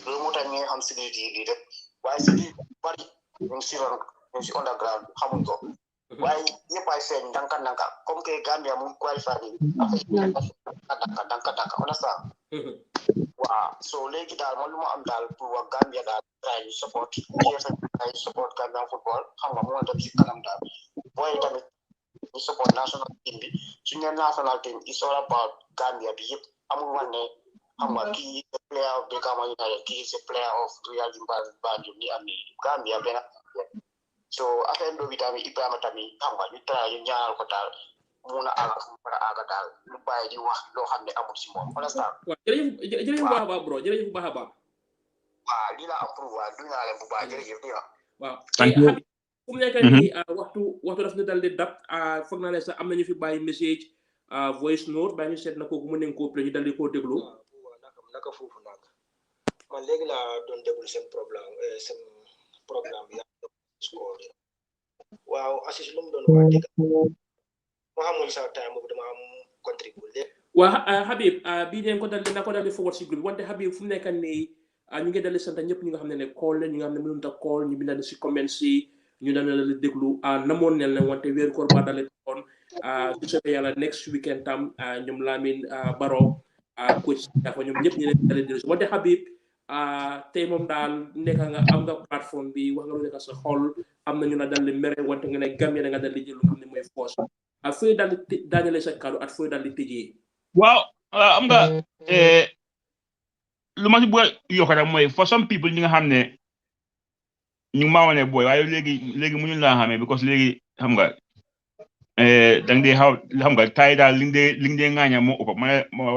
S4: loolu moo tax ñu ngi xam si lii rek waaye si lii bari ñu ngi si underground xamuñ ko waaye ñëpp ay feeñ ndànka comme que Gambia mu qualifié bi ndànka understand waaw so léegi daal man lu ma am daal pour wax Gambia daal try yu support try support Gambian football xam nga moo dem si kanam daal booy tamit ñu support national team bi suñu national team is all about Gambia bi yëpp amul wax ne xam nga kii is a player of Brikama United kii is a player of Real Banjul ni am ni Gambia benn so affaire ndo bi tamit Ibrahima tamit xam nga ñu try ñu ñaanal ko daal mun a àgg fu mu mën a àgg daal lu bàyyi di wax loo xam ne amul si moom understand
S1: waaw jërëjëf bu baax a baax bro jërëjëf bu baax a baax
S4: waaw lii la approuve waaw du naa leen bu baax jërëjëf di wax
S1: waaw Habib fu mu nekk nii waxtu daf ñu dal di dab foog naa ne sax am nañu fi bàyyi message voice note bàyyi ñu seet na kooku mën nañ koo play ñu dal di koo déglu.
S5: naka foofu nag man léegi laa doon déglu seen programme bi score yi waaw Assis lu mu doon wax dëgg ma xamul sa time boobu dama am contribuer
S1: waa Habib bii deen ko dal di forward si groupe wante Habib fu mu nekk nii ñu ngi dal di sant ñëpp ñi nga xam ne call leen ñi nga xam ne mënut a call ñu bindal si comment si ñu dal di déglu namoon nel ne wante weeru koor ba dale toon su soobee yàlla next weekend tam ñoom Lamine Baro coach dafa ñoom ñëpp ñu leen dal di déglu wante Habib tey moom daal nekk nga am nga plateforme bi wax nga lu nekk sa xol am na ñu la dal di mere wante nga ne Gambia da nga dal di jël lu nga xam ne mooy force fooy dal di daanale sa kàddu at fooy dal di tëjee.
S2: waaw am nga lu ma ci bëgg a yokk rek mooy for some people ñi nga xam ne ñu maa wane booy waaye léegi mu ñu laa xamee because léegi xam nga dang dee xaw xam nga tay daal li nga dee ŋaaña moo ëpp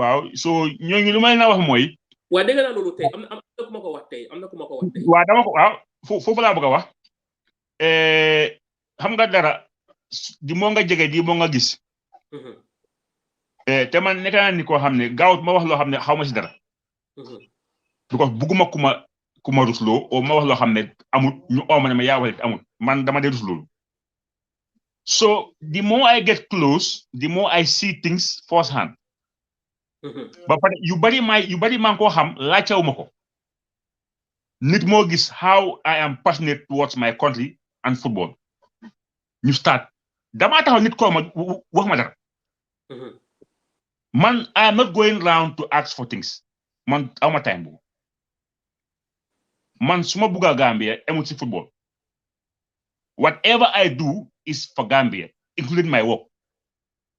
S2: waaw so ñooñu lu ma leen wax mooy.
S1: waaw dégg naa loolu tey am na ku ma ko wax tey
S2: waaw dama ko waaw foofu laa bëgg a wax xam nga dara di moo nga jege di moo nga gis. te man nekk naa ni koo xam ne gaawut ma wax loo xam ne xaw ma si dara. because bugguma ku ma rusloo o ma wax loo xam ne amut ñu ooma ne ma yaa wax amut man dama dee rusloo. So the more I get close, the more I see things firsthand. But you bari man ko xam laajtewuma ko. Nit moo gis how I am passionate towards my country and football. You start. Dama taxaw nit ko ma wax ma dara. Man, I am not going round to ask for things. Man, awma time bu. Man, suma buga Gambia, emu ci football. Whatever I do is for Gambia, including my work.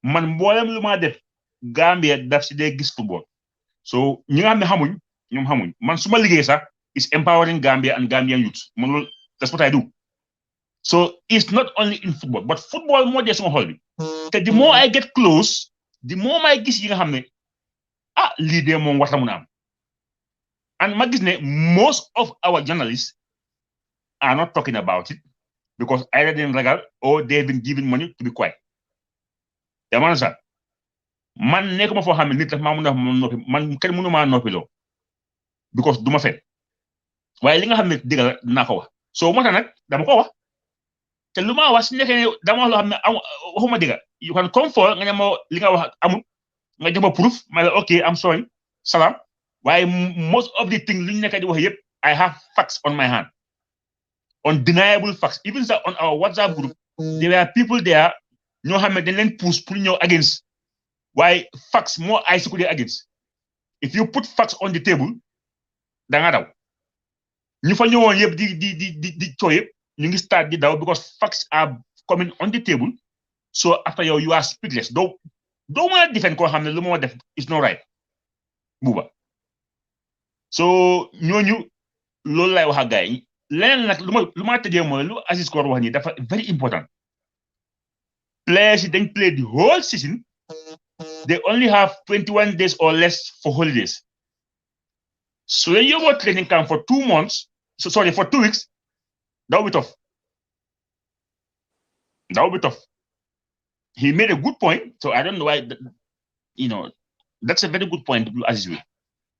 S2: Man, mboolem lu ma def Gambia daf ci dee gis football. So, ñi nga xam ne xamuñ, ñoom xamuñ. Man, suma liggéey sax is empowering Gambia and Gambian youth. Man, loolu, that's what I do. So, it's not only in football, but football moo dee suma xol bi. Te the more I get close, the more may gis yi nga xam ne lii de moom war na mun a am. And ma gis ne most of our journalists are not talking about it because either they're ragal or they've been given money to be quiet. yaa ma sax man nekkuma foo xam ne nit daf maa mun a noppi man kenn mënu maa noppiloo because du ma fen waaye li nga xam ne dëgg la dinaa ko wax soo moo tax nag dama ko wax te lu ma wax si nekkee dama wax loo xam ne waxuma dëgg you can come for nga ne ma li nga wax amul nga jox ma proof ma la ok I'm sorry salaam waaye most of the thing lu ñu nekk di wax yëpp I have facts on my hand undeniable facts even so on our WhatsApp group there are people there ñoo xam ne dañ leen push pour ñëw against waaye facts moo ay su ko dee against if you put facts on the table da nga daw ñu fa ñëwoon yëpp di coow yëpp ñu ngi start di daw because facts are coming on the table so after you are speechless doo mën a defend koo xam ne lu moo def is not right buuba so ñooñu loolu lay wax ak gars yi leneen nag lu ma tëjee mooy lu Aziz Kor wax nii dafa very important players yi dañ play the whole season they only have 21 days or less for holidays so when you go training camp for 2 months for 2 weeks that will be tough he made a good point so I don't know why that's a very good point Aziz will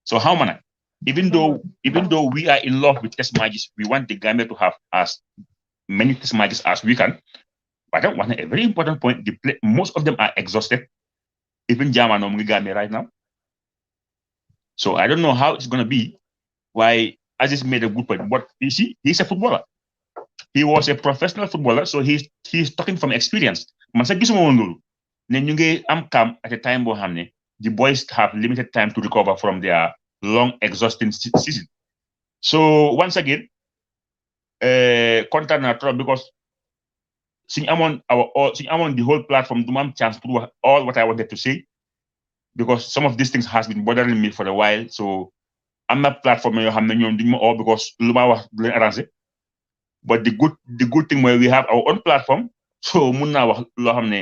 S2: so how many even though we are in love with test matches we want the Gambia to have as many test matches as we can but that was a very important point most of them are exhausted even German or Gambia right now so I don't know how it's going to be why Aziz made a good point but you see he's a footballer he was a professional footballer so he's talking from experience man sa gisuma woon loolu ne ñu ngi am camp at a time boo xam ne the boys have limited time to recover from their long exhausting season so once again kontaan naa trop because suñu amoon the whole platform du ma am chance pour wax all what I wanted to say because some of these things has been bothering me for a while so am na platform yoo xam ne ñoom duñu ma oo because lu ma wax du leen arrangé but the good thing mooy we have our own platform so mun naa wax loo xam ne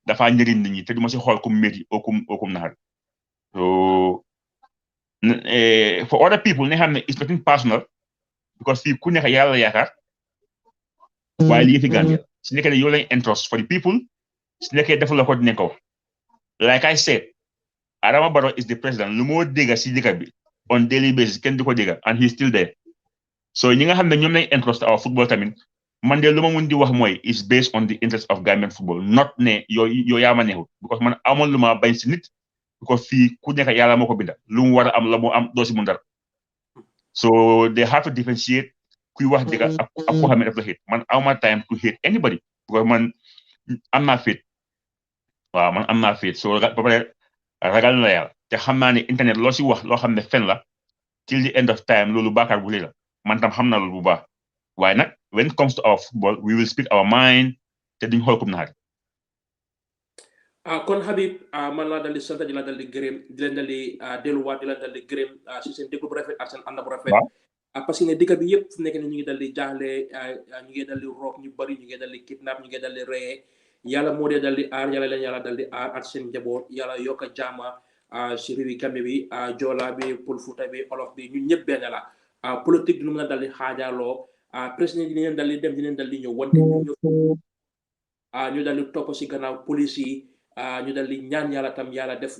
S2: dafa njëriñ nit ñi te du ma si xool kum métti au kum naxar so for other people ne xam ne it's nothing personal because fii ku nekk yàlla yaakaar waaye lii fi Gambia si nekkee ne yow lañ interest for the people si nekkee defal la ko dinañ ko wax like I said, Adama Barrow is the president. Lu moo dégga si dëkk bi on daily basis kenn di ko dégga and he's still there. So ñi nga xam ne ñoom lañ interest our football tamit man de lu ma mun di wax mooy is based on the interest of Gambian football not ne yow yaa ma neexul because man amoon lu ma bañ si nit because fii ku nekk yàlla moo ko binda lu mu war a am la mu am doo si mun dara so they have to differentiate kuy wax dëgg ak koo xam ne daf la hate man awma time to hate anybody because man am naa fit waaw man am naa fit so ba pare ragal na yàlla te xam naa ne internet loo si wax loo xam ne fen la till the end of time loolu baakaar bu rëy la man tam xam naa loolu bu baax waaye nag when it comes to our football we will speak our mind te duñ xool kum naxari
S1: kon Habib man laa dal di sant di la dal di gërëm di leen dal di delluwaat di leen dal di gërëm si seen déglu bu rafet ak seen ànd bu rafet parce que ne dëkk bi yëpp fu nekk ne ñu ngi dal di jaaxle ñu ngi dal di roog ñu bari ñu ngi dal di kidnap ñu ngi dal di reye yàlla moo dee dal di aar yàlla leen yàlla dal di aar ak seen njaboot yàlla yokk a jaama si réewi Gambie bi Joola bi Pël Fuuta bi Olof bi ñun ñëpp benn la politique du mën a dal di xaajaloo président di leen dal di dem di leen dal di ñëw wante ñu dal di topp si gannaaw police yi ñu dal di ñaan yàlla tam yàlla def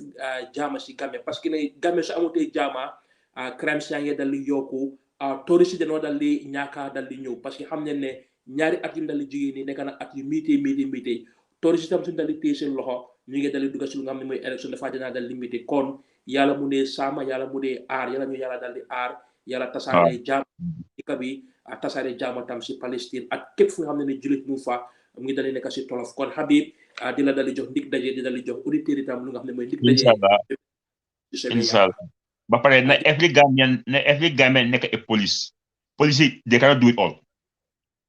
S1: jaama si Gambie parce que ne Gambie su amutee jaama crime yaa ngi dal di yokku touriste dañoo dal di ñaaka dal di ñëw parce que xam nañ ne ñaari at yu dal di jógee nii nekk na at yu miiti touriste tam suñu dal di téye seen loxo ñu ngi dal di dugg si lu nga xam ne mooy élection dafa dinaa dal di miiti kon yàlla mu dee saama yàlla mu dee aar yàlla ñu yàlla dal di aar yàlla tasaare jaama dëkk bi tasaare jaama tam si Palestine ak képp fu nga xam ne ne jullit mu fa mu ngi dal di nekk si tolof kon Habib di la dal di jox ndig daje di dal di jox auditeurs itam lu nga xam ne mooy ndig daje
S2: inshallah ba pare na every Gambian nekk a police yi they cannot do it all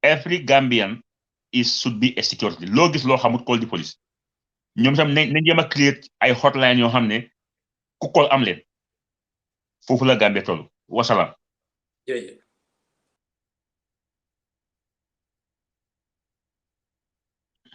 S2: every Gambian should be a security loo gis loo xamut call di police ñoom tam nañ jéem a create ay hotline yoo xam ne ku call am leen foofu la Gambia toll wasalaam
S1: jërëjëf